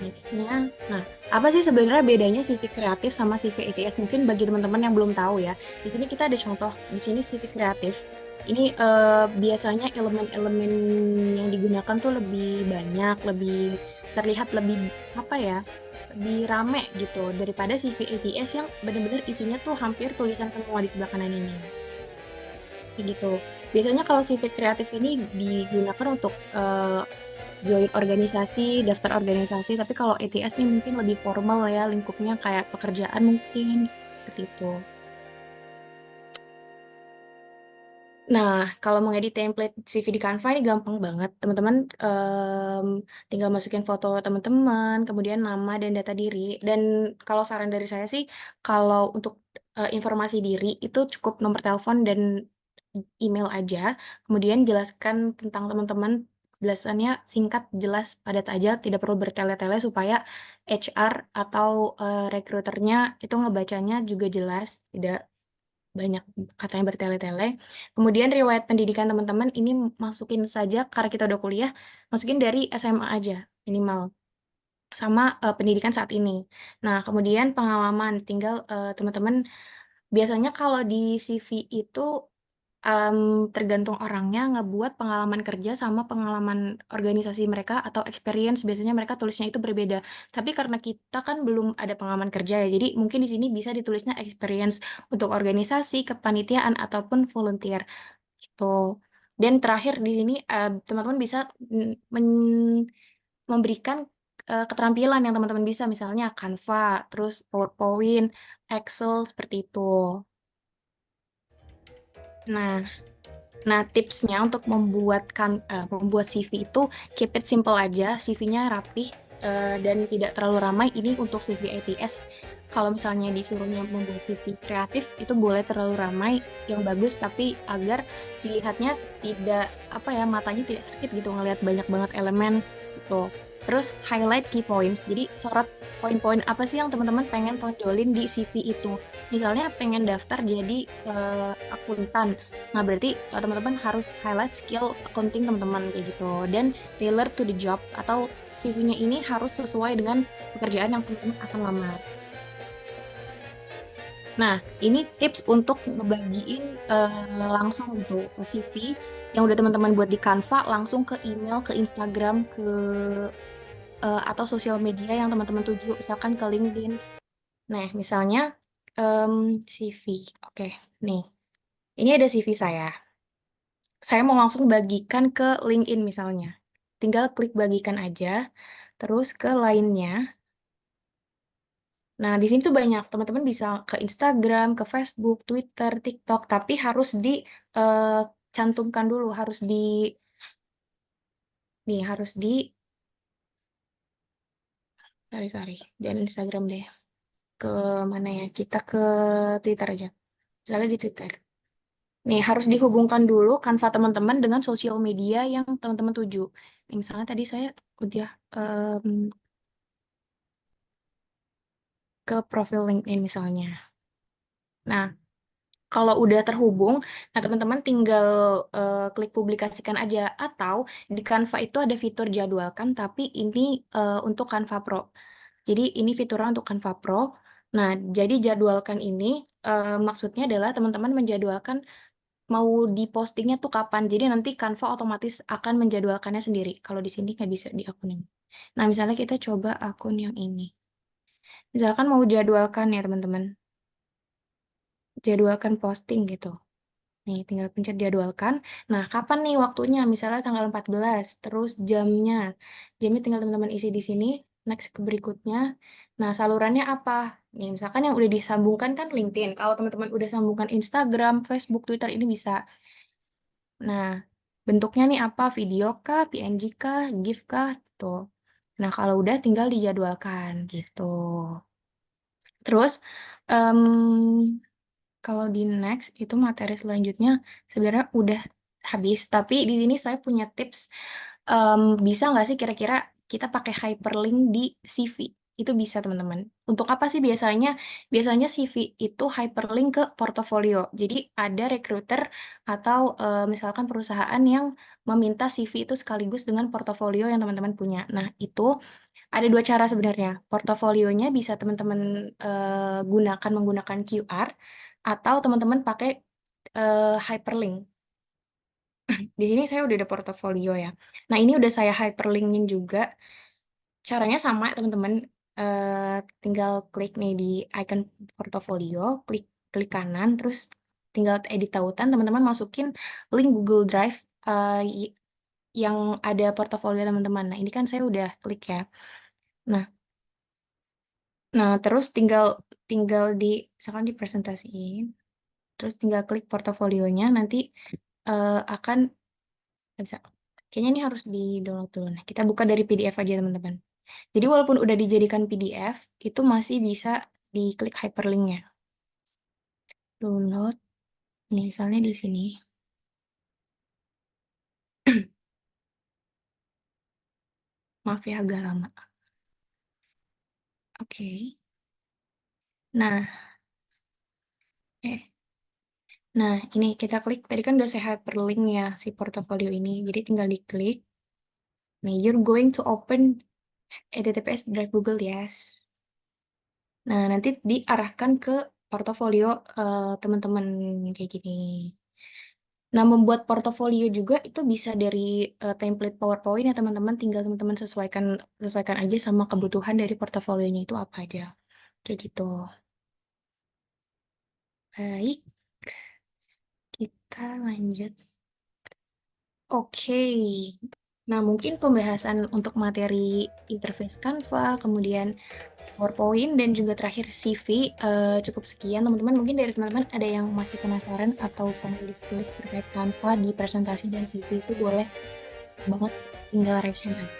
Nextnya, nah apa sih sebenarnya bedanya CV kreatif sama CV ATS? Mungkin bagi teman-teman yang belum tahu ya, di sini kita ada contoh. Di sini CV kreatif. Ini biasanya elemen-elemen yang digunakan tuh lebih banyak, lebih terlihat lebih apa ya, lebih rame gitu daripada CV ATS yang benar-benar isinya tuh hampir tulisan semua di sebelah kanan ini. Kayak gitu. Biasanya kalau CV kreatif ini digunakan untuk join organisasi, daftar organisasi, tapi kalau ETS nih mungkin lebih formal ya lingkupnya kayak pekerjaan mungkin seperti itu. Nah, kalau mengedit template CV di Canva ini gampang banget. Teman-teman tinggal masukin foto teman-teman, kemudian nama dan data diri. Dan kalau saran dari saya sih, kalau untuk informasi diri itu cukup nomor telepon dan email aja. Kemudian jelaskan tentang teman-teman, jelasannya singkat, jelas, padat aja, tidak perlu bertele-tele supaya HR atau rekruternya itu ngebacanya juga jelas, tidak banyak katanya bertele-tele. Kemudian riwayat pendidikan teman-teman ini masukin saja karena kita udah kuliah, masukin dari SMA aja minimal sama pendidikan saat ini. Nah, kemudian pengalaman tinggal teman-teman biasanya kalau di CV itu tergantung orangnya ngebuat pengalaman kerja sama pengalaman organisasi mereka atau experience biasanya mereka tulisnya itu berbeda. Tapi karena kita kan belum ada pengalaman kerja ya, jadi mungkin di sini bisa ditulisnya experience untuk organisasi, kepanitiaan ataupun volunteer gitu. Dan terakhir di sini teman-teman bisa memberikan keterampilan yang teman-teman bisa misalnya Canva, terus PowerPoint, Excel seperti itu. Nah, tipsnya untuk membuat CV itu keep it simple aja, CV-nya rapih dan tidak terlalu ramai. Ini untuk CV ATS. Kalau misalnya disuruhnya membuat CV kreatif itu boleh terlalu ramai, yang bagus tapi agar dilihatnya tidak apa ya matanya tidak sakit gitu ngelihat banyak banget elemen gitu. Terus highlight key points. Jadi sorot poin-poin apa sih yang teman-teman pengen tonjolin di CV itu. Misalnya pengen daftar jadi akuntan. Nah, berarti teman-teman harus highlight skill accounting teman-teman kayak gitu. Dan tailor to the job atau CV-nya ini harus sesuai dengan pekerjaan yang teman-teman akan lamar. Nah, ini tips untuk ngebagiin langsung gitu CV yang udah teman-teman buat di Canva langsung ke email, ke Instagram, ke atau sosial media yang teman-teman tuju, misalkan ke LinkedIn. Nah, misalnya CV. Oke, nih. Ini ada CV saya. Saya mau langsung bagikan ke LinkedIn misalnya. Tinggal klik bagikan aja, terus ke lainnya. Nah, di sini tuh banyak. Teman-teman bisa ke Instagram, ke Facebook, Twitter, TikTok, tapi harus dicantumkan dulu, harus di, sorry, dan Instagram deh. Ke mana ya? Kita ke Twitter aja. Misalnya di Twitter. Nih, harus dihubungkan dulu Canva teman-teman dengan sosial media yang teman-teman tuju. Nih, misalnya tadi saya udah ke profil LinkedIn misalnya. Nah, kalau udah terhubung, nah teman-teman tinggal klik publikasikan aja. Atau di Canva itu ada fitur jadwalkan, tapi ini untuk Canva Pro. Jadi ini fiturnya untuk Canva Pro. Nah, jadi jadwalkan ini maksudnya adalah teman-teman menjadwalkan mau dipostingnya tuh kapan. Jadi nanti Canva otomatis akan menjadwalkannya sendiri. Kalau di sini nggak bisa di akun ini. Nah, misalnya kita coba akun yang ini. Misalkan mau jadwalkan ya teman-teman. Jadwalkan posting gitu. Nih, tinggal pencet jadwalkan. Nah, kapan nih waktunya? Misalnya tanggal 14, terus jamnya. Jamnya tinggal teman-teman isi di sini. Next ke berikutnya. Nah, salurannya apa? Nih, misalkan yang udah disambungkan kan LinkedIn. Kalau teman-teman udah sambungkan Instagram, Facebook, Twitter, ini bisa. Nah, bentuknya nih apa? Video kah, PNG kah, GIF kah? Tuh. Nah, kalau udah tinggal dijadwalkan gitu. Terus, em, kalau di next itu materi selanjutnya sebenarnya udah habis, tapi di sini saya punya tips. Bisa nggak sih kira-kira kita pakai hyperlink di CV? Itu bisa teman-teman. Untuk apa sih biasanya? Biasanya CV itu hyperlink ke portofolio. Jadi ada recruiter atau misalkan perusahaan yang meminta CV itu sekaligus dengan portofolio yang teman-teman punya. Nah, itu ada dua cara sebenarnya. Portofolionya bisa teman-teman gunakan menggunakan QR atau teman-teman pakai hyperlink. Di sini saya udah ada portofolio ya. Nah, ini udah saya hyperlinkin juga. Caranya sama, teman-teman. Tinggal klik nih di icon portofolio, klik klik kanan, terus tinggal edit tautan, teman-teman masukin link Google Drive yang ada portofolio teman-teman. Nah, ini kan saya udah klik ya. Nah, terus tinggal tinggal di misalkan dipresentasiin, terus tinggal klik portofolionya, nanti akan bisa. Kayaknya ini harus di-download dulu. Nah, kita buka dari PDF aja, teman-teman. Jadi walaupun udah dijadikan PDF, itu masih bisa diklik hyperlinknya. Download. Nih, misalnya di sini. Maaf ya, agak lama. Oke. Nah, Nah, ini kita klik. Tadi kan udah saya hyperlink ya si portofolio ini. Jadi tinggal diklik. Nah, you're going to open HTTPS Drive Google, yes. Nah, nanti diarahkan ke portofolio teman-teman kayak gini. Nah, membuat portofolio juga itu bisa dari template PowerPoint ya teman-teman. Tinggal teman-teman sesuaikan aja sama kebutuhan dari portofolionya itu apa aja. Kayak gitu. Baik, kita lanjut. Oke. Nah, mungkin pembahasan untuk materi interface Canva, kemudian PowerPoint, dan juga terakhir CV cukup sekian. Teman-teman, mungkin dari teman-teman ada yang masih penasaran atau pengen dikulik terkait Canva di presentasi dan CV itu boleh banget tinggal raise hand aja.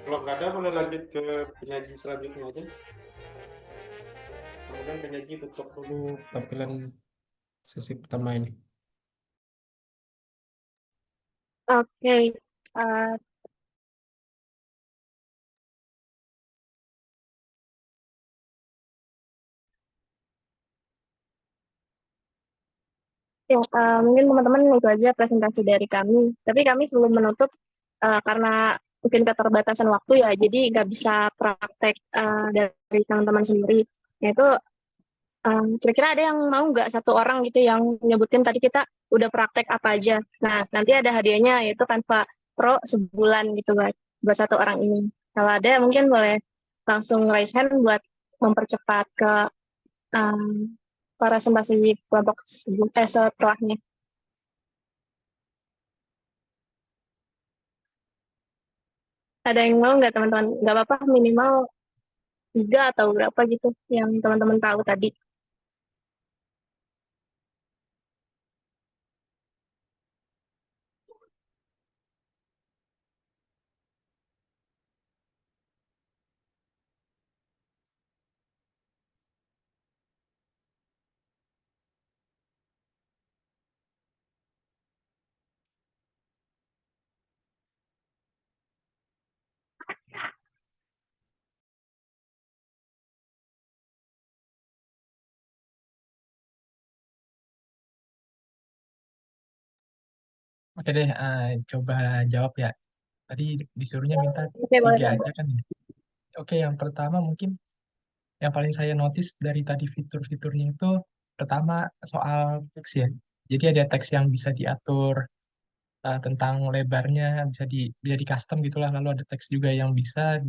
Kalau nggak ada, boleh lanjut ke penyaji selanjutnya aja. Kemudian penyaji tutup dulu tampilan sesi pertama ini. Oke. eh, Ya, mungkin teman-teman itu aja presentasi dari kami. Tapi kami sebelum menutup, karena mungkin keterbatasan waktu ya, jadi nggak bisa praktek dari teman-teman sendiri. Yaitu, kira-kira ada yang mau nggak satu orang gitu yang nyebutin tadi kita udah praktek apa aja. Nah, nanti ada hadiahnya yaitu Canva Pro sebulan gitu buat satu orang ini. Kalau ada mungkin boleh langsung raise hand buat mempercepat ke um, presentasi kelompok setelahnya. Ada yang mau nggak teman-teman? Nggak apa-apa, minimal 3 atau berapa gitu yang teman-teman tahu tadi. Oke deh, coba jawab ya. Tadi disuruhnya minta Oke, boleh. 3 aja kan ya. Oke, yang pertama mungkin yang paling saya notice dari tadi fitur-fiturnya itu pertama soal teks ya. Jadi ada teks yang bisa diatur tentang lebarnya, bisa di custom gitulah. Lalu ada teks juga yang bisa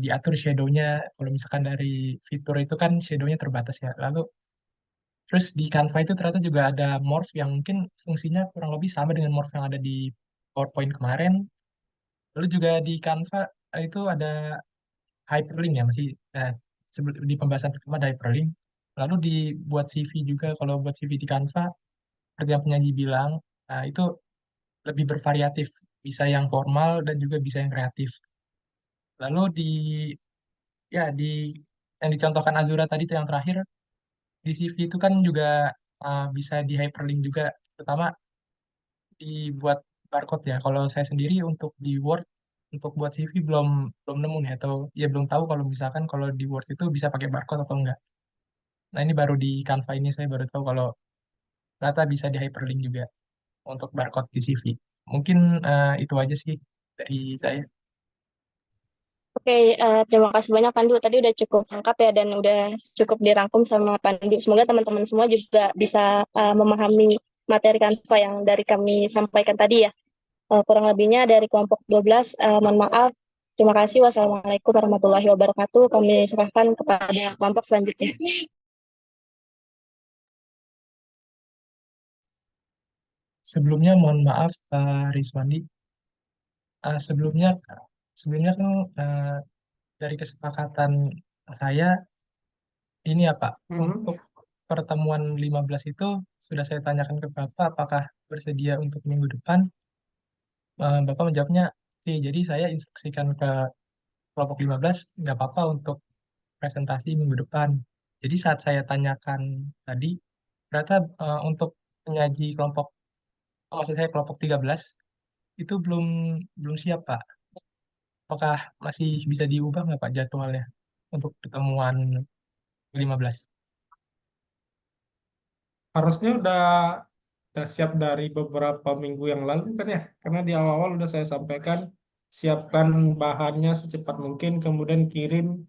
diatur shadow-nya. Kalau misalkan dari fitur itu kan shadow-nya terbatas ya. Lalu terus di Canva itu ternyata juga ada morph yang mungkin fungsinya kurang lebih sama dengan morph yang ada di PowerPoint kemarin. Lalu juga di Canva itu ada hyperlink ya, masih di pembahasan pertama ada hyperlink. Lalu dibuat CV juga, kalau buat CV di Canva, seperti yang penyaji bilang, itu lebih bervariatif, bisa yang formal dan juga bisa yang kreatif. Lalu di yang dicontohkan Azura tadi itu yang terakhir, di CV itu kan juga bisa di hyperlink juga, terutama dibuat barcode ya. Kalau saya sendiri untuk di Word, untuk buat CV belum belum nemu nih, atau ya belum tahu kalau misalkan kalau di Word itu bisa pakai barcode atau enggak. Nah ini baru di Canva ini saya baru tahu kalau ternyata bisa di hyperlink juga untuk barcode di CV. Mungkin itu aja sih dari saya. Oke, terima kasih banyak Pandu. Tadi udah cukup lengkap ya dan udah cukup dirangkum sama Pandu. Semoga teman-teman semua juga bisa memahami materi Canva yang dari kami sampaikan tadi ya. Kurang lebihnya dari kelompok 12, mohon maaf. Terima kasih. Wassalamualaikum warahmatullahi wabarakatuh. Kami serahkan kepada kelompok selanjutnya. Sebelumnya mohon maaf Pak Rizwandi. Sebelumnya sebelumnya kan dari kesepakatan saya ini ya Pak, untuk pertemuan 15 itu sudah saya tanyakan ke Bapak apakah bersedia untuk minggu depan. Bapak menjawabnya, oke, jadi saya instruksikan ke kelompok 15 nggak apa-apa untuk presentasi minggu depan. Jadi saat saya tanyakan tadi, ternyata untuk penyaji maksud saya kelompok 13, itu belum belum siap, Pak. Apakah masih bisa diubah nggak, Pak, jadwalnya untuk pertemuan 15? Harusnya udah siap dari beberapa minggu yang lalu kan ya, karena di awal-awal udah saya sampaikan siapkan bahannya secepat mungkin, kemudian kirim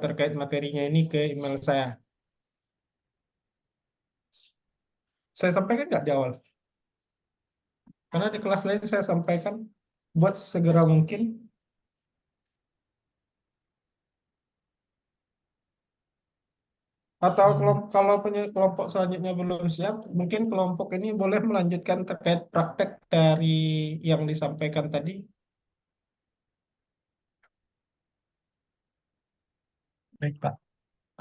terkait materinya ini ke email saya. Saya sampaikan nggak di awal? Karena di kelas lain saya sampaikan buat segera mungkin. Atau kalau kelompok selanjutnya belum siap, mungkin kelompok ini boleh melanjutkan terkait praktek dari yang disampaikan tadi. Baik, Pak.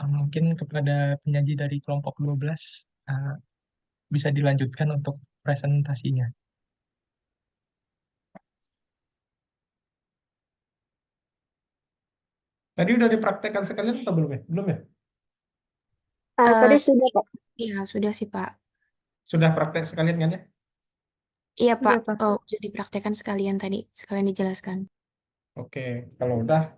Mungkin kepada penyaji dari kelompok 12, eh, bisa dilanjutkan untuk presentasinya. Tadi udah dipraktekkan sekalian atau belum ya? Belum ya? Tadi sudah, Pak. Iya, sudah sih, Pak. Sudah praktek sekalian kan ya? Iya, Pak. Iya, Pak. Oh, sudah dipraktekkan sekalian tadi, sekalian dijelaskan. Oke, kalau udah,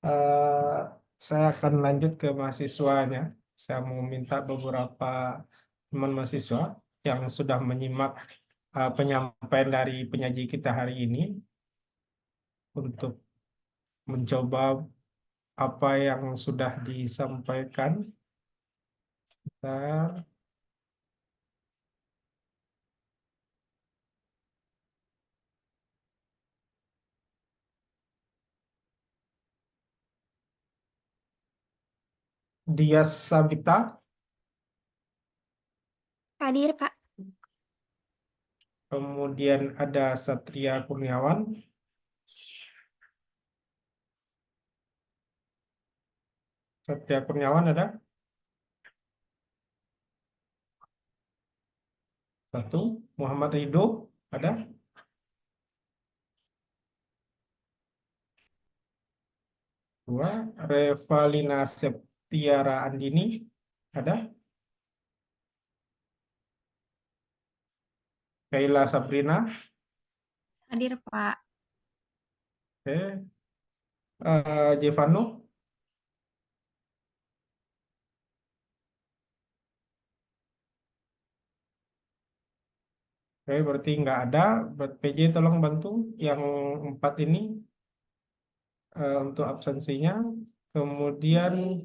eh, saya akan lanjut ke mahasiswanya. Saya mau minta beberapa teman mahasiswa yang sudah menyimak penyampaian dari penyaji kita hari ini untuk mencoba apa yang sudah disampaikan. Bentar. Dia Sabita, Hadir, Pak. kemudian ada Satria Kurniawan, Satria Kurniawan ada satu, Muhammad Ridho ada dua, Revalina Septiara Andini ada, Kaila Sabrina, Hadir, Pak. oke, Jevano, Oke, berarti nggak ada. Buat PJ tolong bantu yang 4 ini untuk absensinya. Kemudian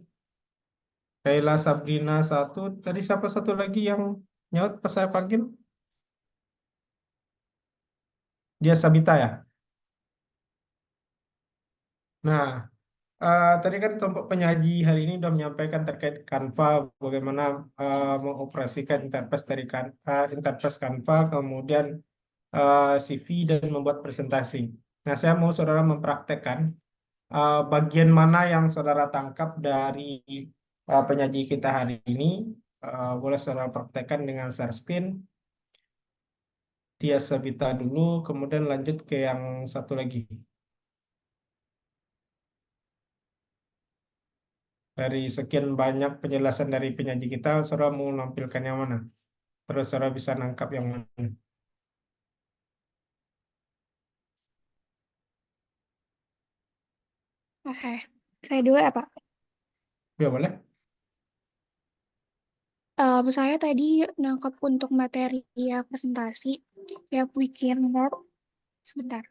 Kayla Sabrina 1. Tadi siapa satu lagi yang nyaut pas saya panggil? Dia Sabita ya? Nah, tadi kan kelompok penyaji hari ini sudah menyampaikan terkait Canva, bagaimana mengoperasikan interface dari interface Canva, kemudian CV dan membuat presentasi. Nah, saya mau saudara mempraktekkan bagian mana yang saudara tangkap dari penyaji kita hari ini. Boleh saudara praktekkan dengan share screen. Dia Sabita dulu, kemudian lanjut ke yang satu lagi. Dari sekian banyak penjelasan dari penyaji kita, saudara mau menampilkan yang mana? Terus saudara bisa nangkap yang mana? Oke, saya dulu ya, Pak. Ya boleh. Saya tadi nangkep untuk materi ya presentasi, ya bikin more. Sebentar.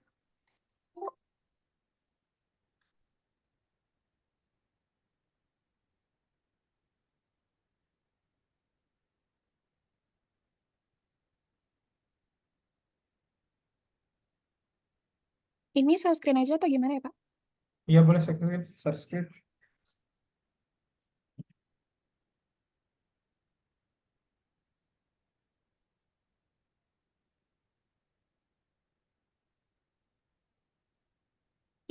Ini share screen aja atau gimana ya, Pak? Iya boleh share screen.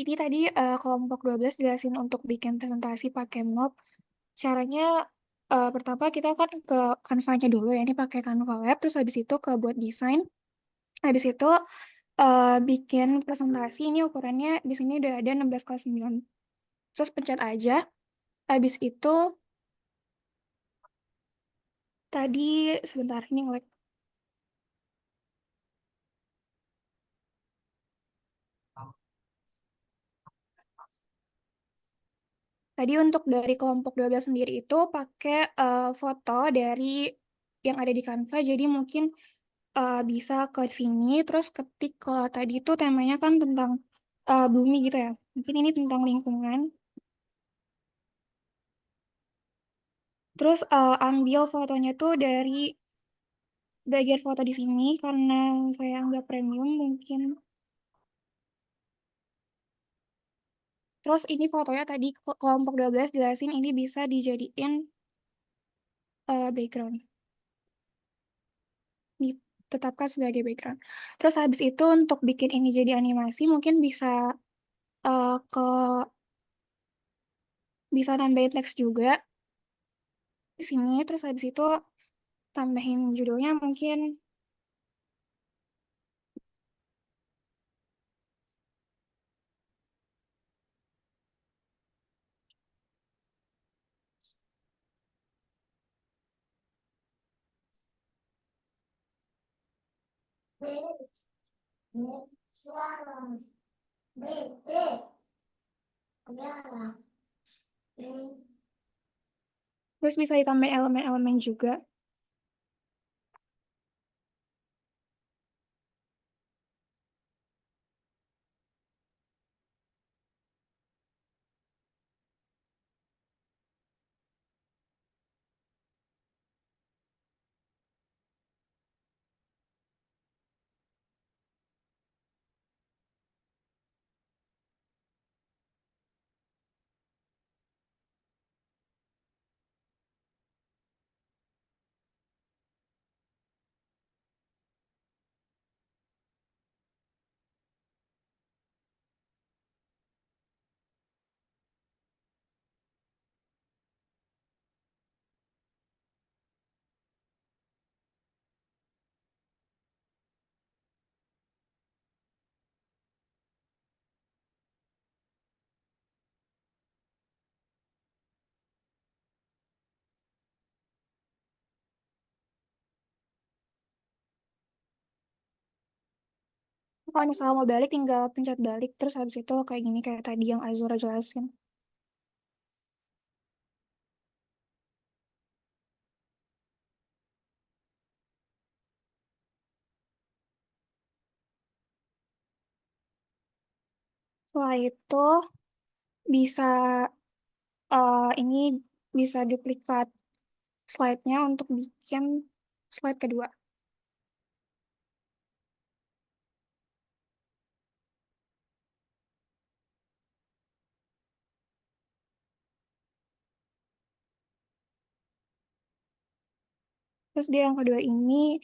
Ini tadi kelompok 12 jelasin untuk bikin presentasi pakai Mob. Caranya pertama kita kan ke Canva-nya dulu ya, ini pakai Canva Web, terus habis itu ke buat desain. Habis itu bikin presentasi, ini ukurannya di sini udah ada 16:9. Terus pencet aja. Habis itu tadi sebentar ini nge-lag. Tadi untuk dari kelompok 12 sendiri itu pakai foto dari yang ada di Canva, jadi mungkin bisa ke sini, terus ketik kalau tadi itu temanya kan tentang bumi gitu ya. Mungkin ini tentang lingkungan. Terus ambil fotonya tuh dari bagian foto di sini, karena saya nggak premium mungkin. Terus ini fotonya tadi kelompok 12 jelasin ini bisa dijadiin background. Ditetapkan sebagai background. Terus habis itu untuk bikin ini jadi animasi mungkin bisa bisa nambahin teks juga di sini. Terus habis itu tambahin judulnya mungkin. Terus bisa ditambahin elemen-elemen juga. Kalau misalnya mau balik tinggal pencet balik terus habis itu kayak gini kayak tadi yang Azura jelasin. Setelah itu bisa ini bisa duplikat slide-nya untuk bikin slide kedua. Terus di yang kedua ini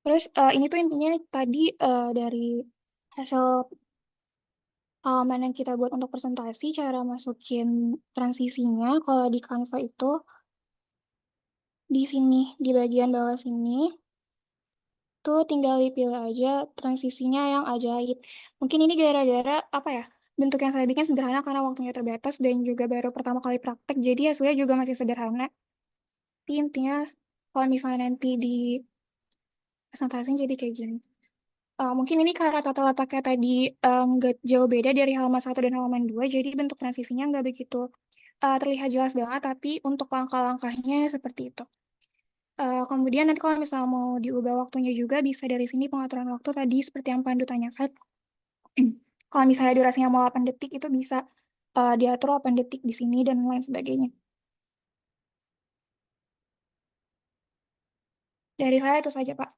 terus ini tuh intinya tadi dari hasil halaman yang kita buat untuk presentasi, cara masukin transisinya kalau di Canva itu di sini, di bagian bawah sini, tuh tinggal dipilih aja transisinya yang ajaib. Mungkin ini gara-gara apa ya, bentuk yang saya bikin sederhana karena waktunya terbatas dan juga baru pertama kali praktek, jadi hasilnya juga masih sederhana. Tapi intinya kalau misalnya nanti di presentasinya jadi kayak gini. Mungkin ini karena tata letaknya tadi nggak jauh beda dari halaman 1 dan halaman 2, jadi bentuk transisinya nggak begitu terlihat jelas banget, tapi untuk langkah-langkahnya seperti itu. Kemudian nanti kalau misalnya mau diubah waktunya juga bisa dari sini pengaturan waktu tadi seperti yang Pandu tanyakan. Kalau misalnya durasinya mau 8 detik itu bisa diatur 8 detik di sini dan lain sebagainya. Dari saya itu saja, Pak.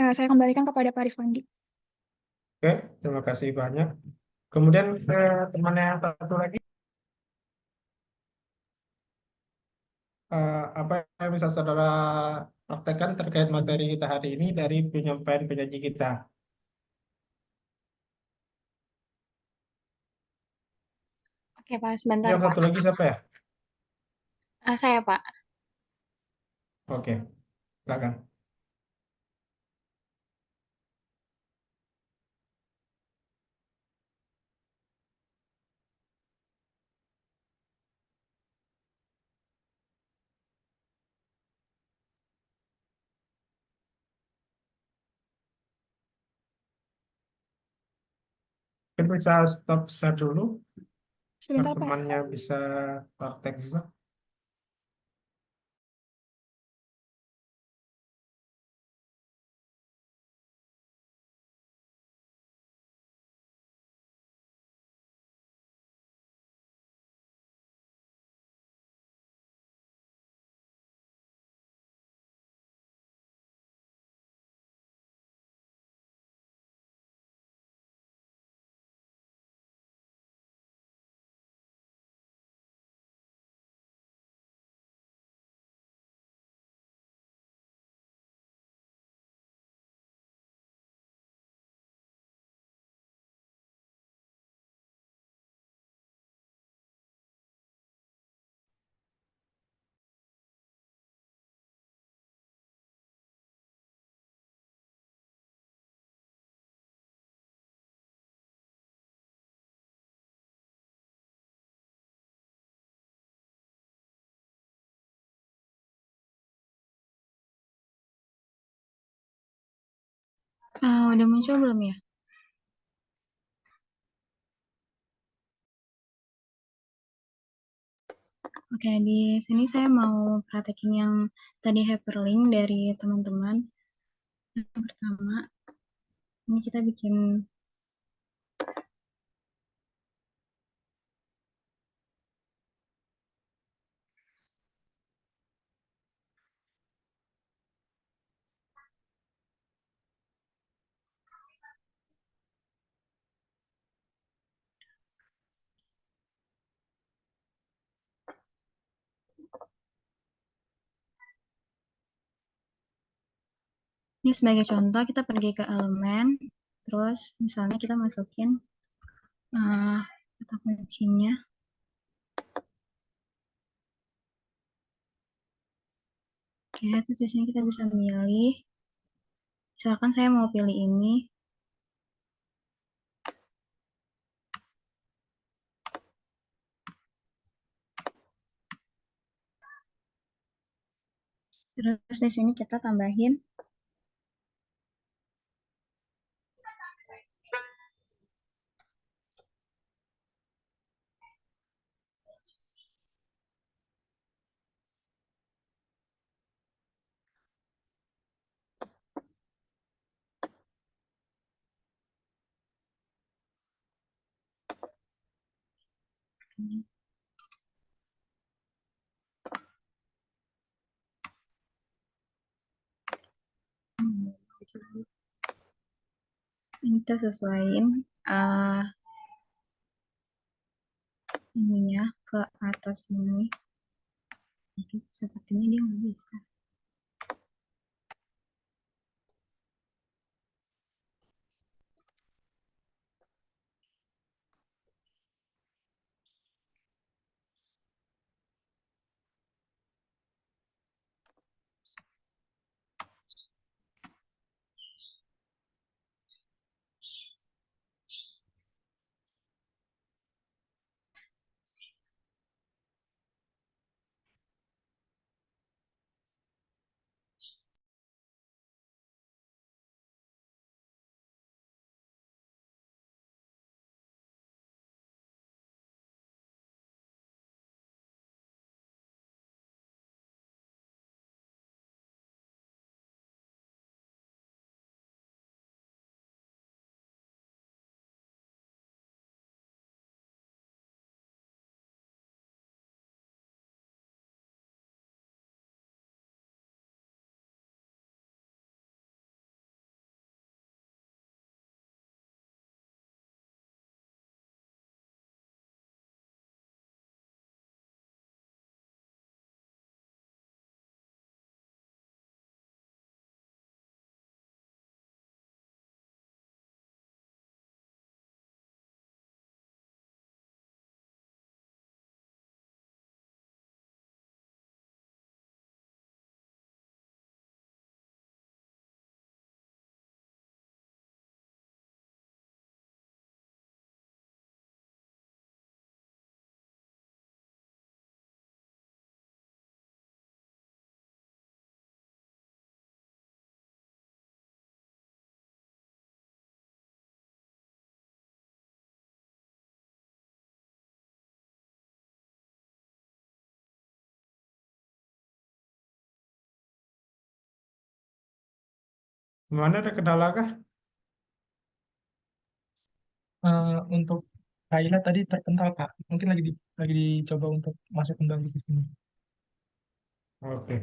Saya kembalikan kepada Pak Riswandi. Oke, terima kasih banyak. Kemudian teman yang satu lagi, apa yang bisa saudara praktekkan terkait materi kita hari ini dari penyampaian penyaji kita? Oke, Pak, sebentar, Yang Pak. satu lagi siapa ya? Saya, Pak. Oke, silakan. Mungkin bisa stop share dulu, biar Sebentar, Pak. temannya bisa praktek juga. Udah muncul belum ya? Oke, di sini saya mau praktekin yang tadi hyperlink dari teman-teman. Yang pertama, ini kita bikin ini sebagai contoh, kita pergi ke elemen, terus misalnya kita masukin kata kuncinya. Oke, terus di sini kita bisa milih. Misalkan saya mau pilih ini. Terus di sini kita tambahin ini, kita sesuaiin ininya ke atas ini. Jadi sepertinya dia nggak bisa. Gimana, ada kendala kah? Untuk Kayla tadi terpental, Pak. Mungkin lagi dicoba untuk masuk kembali ke sini. Oke.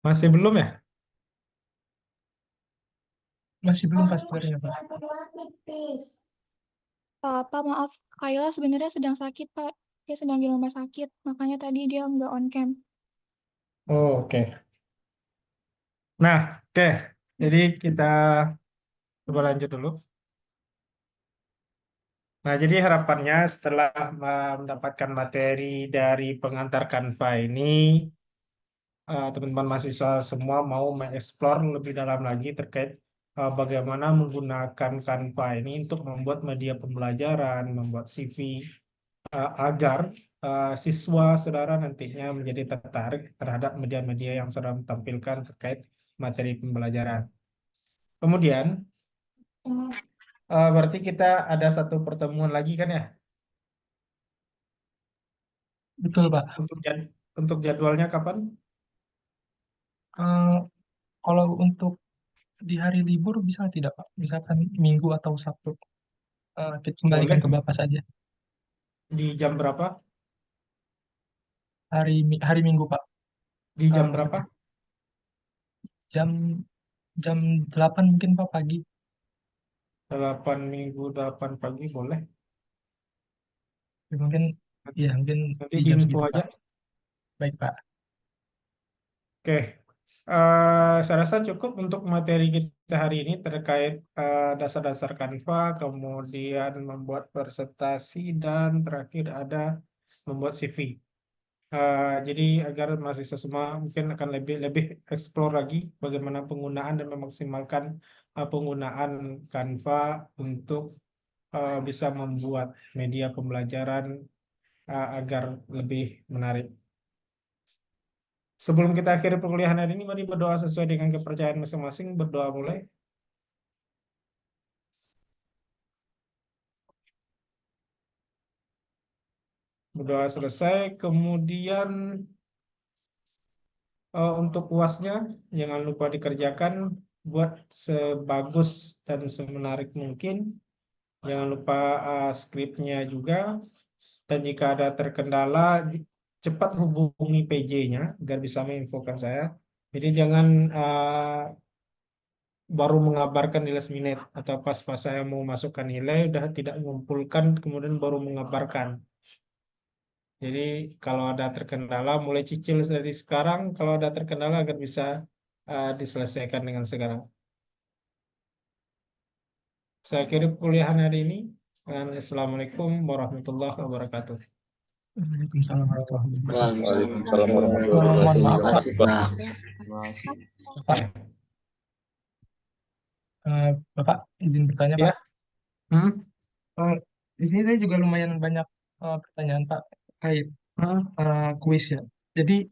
Masih belum ya? Masih belum Pak sebenarnya Pak. Pak, maaf, Kayla sebenarnya sedang sakit, Pak. Dia sedang di rumah sakit, makanya tadi dia nggak on cam. Oh, oke. Nah, oke. Jadi kita coba lanjut dulu. Nah, jadi harapannya setelah mendapatkan materi dari pengantar Canva ini, teman-teman mahasiswa semua mau mengeksplor lebih dalam lagi terkait bagaimana menggunakan Canva ini untuk membuat media pembelajaran, membuat CV, agar siswa saudara nantinya menjadi tertarik terhadap media-media yang saudara tampilkan terkait materi pembelajaran. Kemudian, berarti kita ada satu pertemuan lagi kan ya? Betul Pak. Untuk jadwalnya kapan? Kalau untuk di hari libur bisa tidak Pak? Misalkan Minggu atau Sabtu. Kita kembalikan Boleh. ke Bapak saja. Di jam berapa? Hari Minggu Pak. Di jam Maksudnya berapa? jam 8 mungkin Pak pagi. 8 Minggu 8 pagi boleh. Mungkin mungkin Nanti di jam info segitu aja. Pak. Baik Pak. Oke. Saya rasa cukup untuk materi kita hari ini terkait dasar-dasar Canva, kemudian membuat presentasi, dan terakhir ada membuat CV. Jadi agar mahasiswa semua mungkin akan lebih explore lagi bagaimana penggunaan dan memaksimalkan penggunaan Canva untuk bisa membuat media pembelajaran agar lebih menarik. Sebelum kita akhiri perkuliahan hari ini, mari berdoa sesuai dengan kepercayaan masing-masing. Berdoa mulai. Berdoa selesai, kemudian untuk UASnya jangan lupa dikerjakan, buat sebagus dan semenarik mungkin. Jangan lupa skripnya juga. Dan jika ada terkendala, cepat hubungi PJ-nya agar bisa menginfokan saya. Jadi jangan baru mengabarkan di last minute atau pas saya mau masukkan nilai udah tidak mengumpulkan kemudian baru mengabarkan. Jadi kalau ada terkendala mulai cicil dari sekarang, kalau ada terkendala agar bisa diselesaikan dengan segera. Saya kira kuliahan hari ini. Dan Assalamualaikum warahmatullahi wabarakatuh. Waalaikumsalam warahmatullahi wabarakatuh. Waalaikumsalam warahmatullahi Mohon wabarakatuh. maaf Terima Pak. kasih, Pak. Bapak, Bapak izin bertanya Ya. Pak. Di sini saya juga lumayan banyak pertanyaan Pak terkait kuis ya. Jadi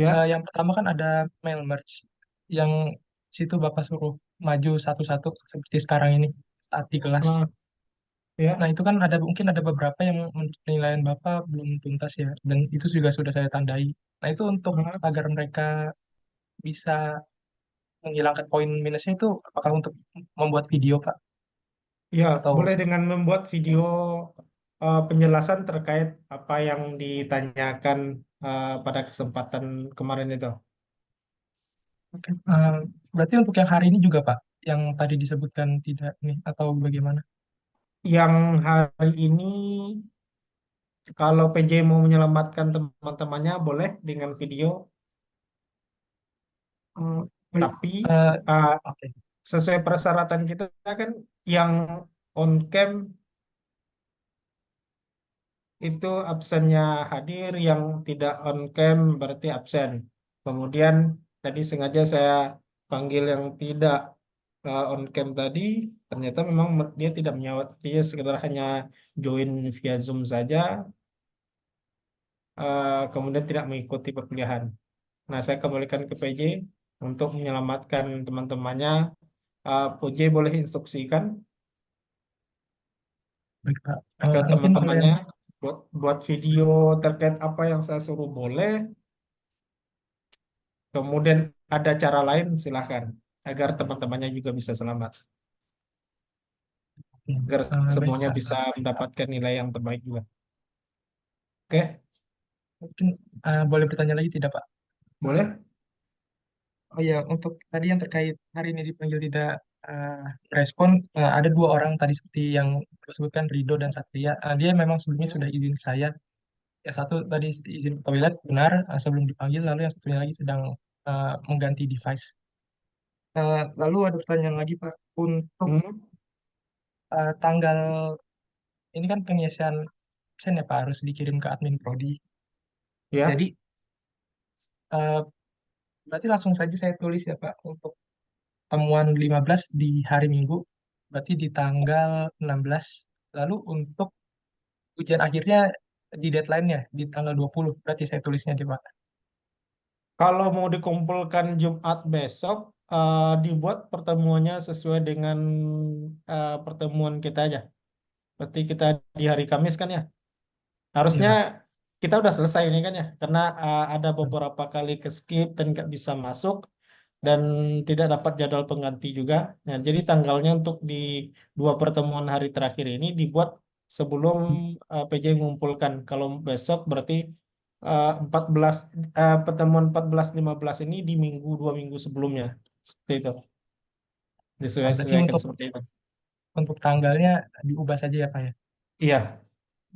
Ya. yang pertama kan ada mail merge yang situ Bapak suruh maju satu-satu seperti sekarang ini saat di kelas. Ya. Nah itu kan mungkin ada beberapa yang penilaian Bapak belum tuntas ya, dan itu juga sudah saya tandai. Nah itu untuk agar mereka bisa menghilangkan poin minusnya itu apakah untuk membuat video Pak? Ya, Atau boleh dengan membuat video penjelasan terkait apa yang ditanyakan pada kesempatan kemarin itu. Oke. Berarti untuk yang hari ini juga Pak, yang tadi disebutkan tidak nih atau bagaimana? Yang hari ini kalau PJ mau menyelamatkan teman-temannya boleh dengan video. Tapi Oke. sesuai persyaratan kita kan yang on cam itu absennya hadir, yang tidak on cam berarti absen. Kemudian tadi sengaja saya panggil yang tidak on cam tadi, ternyata memang dia tidak menyawat, dia sekedar hanya join via Zoom saja, kemudian tidak mengikuti perkuliahan. Nah, saya kembalikan ke PJ untuk menyelamatkan teman-temannya. PJ boleh instruksikan Baik, Pak. ke Mungkin teman-temannya buat video terkait apa yang saya suruh boleh. Kemudian ada cara lain silahkan agar teman-temannya juga bisa selamat. Agar baik, semuanya Pak. bisa mendapatkan nilai yang terbaik juga. Oke, Mungkin boleh bertanya lagi tidak Pak? boleh? Oh ya, untuk tadi yang terkait hari ini dipanggil tidak respon, ada 2 orang tadi seperti yang disebutkan, Rido dan Satria. Dia memang sebelumnya sudah izin ke saya. Yang satu tadi izin ke toilet, benar, sebelum dipanggil. Lalu yang satunya lagi sedang mengganti device. Lalu ada pertanyaan lagi, Pak. Untuk Hmm, tanggal ini kan pengisian absen ya Pak, harus dikirim ke admin prodi. ya. Jadi eh, berarti langsung saja saya tulis ya Pak, untuk temuan 15 di hari Minggu, berarti di tanggal 16. Lalu untuk ujian akhirnya di deadline-nya di tanggal 20, berarti saya tulisnya di Pak. Kalau mau dikumpulkan Jumat besok, dibuat pertemuannya sesuai dengan pertemuan kita aja. Berarti kita di hari Kamis kan ya. Iya Harusnya Pak. kita udah selesai ini kan ya. Karena ada beberapa kali ke skip dan nggak bisa masuk dan tidak dapat jadwal pengganti juga. Nah, jadi tanggalnya untuk di 2 pertemuan hari terakhir ini dibuat sebelum PJ mengumpulkan. Kalau besok berarti 14 pertemuan 14-15 ini di 2 minggu sebelumnya. Seperti itu. Berarti Disesuaikan untuk seperti itu. tanggalnya diubah saja ya Pak ya. Iya.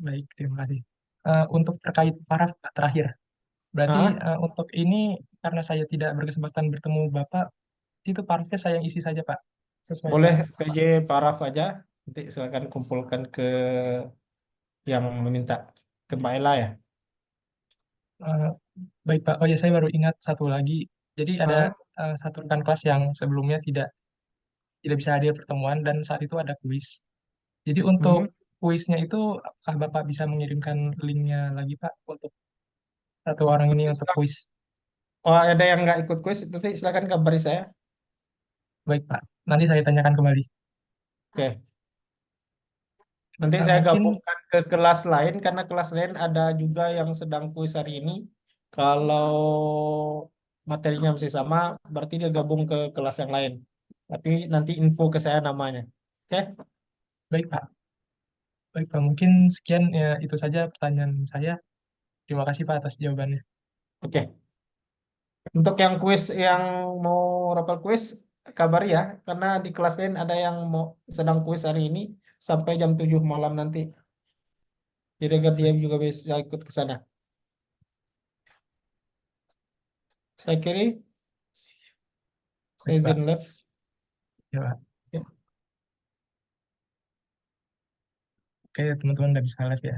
Baik, terima kasih. Untuk terkait paraf Pak, terakhir. Berarti Ah, untuk ini karena saya tidak berkesempatan bertemu Bapak, itu parafnya saya yang isi saja Pak, sesuai boleh dengan Bapak. PJ paraf aja. Nanti silakan kumpulkan ke yang meminta ke Mbak Ella ya. Eh, Baik Pak, oh ya saya baru ingat satu lagi. Jadi ada Ah, satu rekan kelas yang sebelumnya tidak tidak bisa hadir pertemuan dan saat itu ada kuis. Jadi untuk hmm. kuisnya itu apakah Bapak bisa mengirimkan linknya lagi Pak untuk satu orang ini Nanti untuk kuis? oh, ada yang nggak ikut kuis, nanti silakan kabari saya. Baik Pak, nanti saya tanyakan kembali. Oke. Nanti saya Mungkin gabungkan ke kelas lain karena kelas lain ada juga yang sedang kuis hari ini. Kalau materinya masih sama, berarti dia gabung ke kelas yang lain. Tapi nanti info ke saya namanya. Oke? baik Pak, baik Pak, mungkin sekian ya, itu saja pertanyaan saya. Terima kasih Pak atas jawabannya. Oke. Untuk yang kuis yang mau rapel kuis, kabari ya. Karena di kelas lain ada yang mau sedang kuis hari ini sampai jam 7 malam nanti. Jadi agar dia Baik, juga bisa ikut ke sana. Saya kiri, saya baik Pak. izin live. Ya Pak. Ya. Oke teman-teman udah bisa live ya.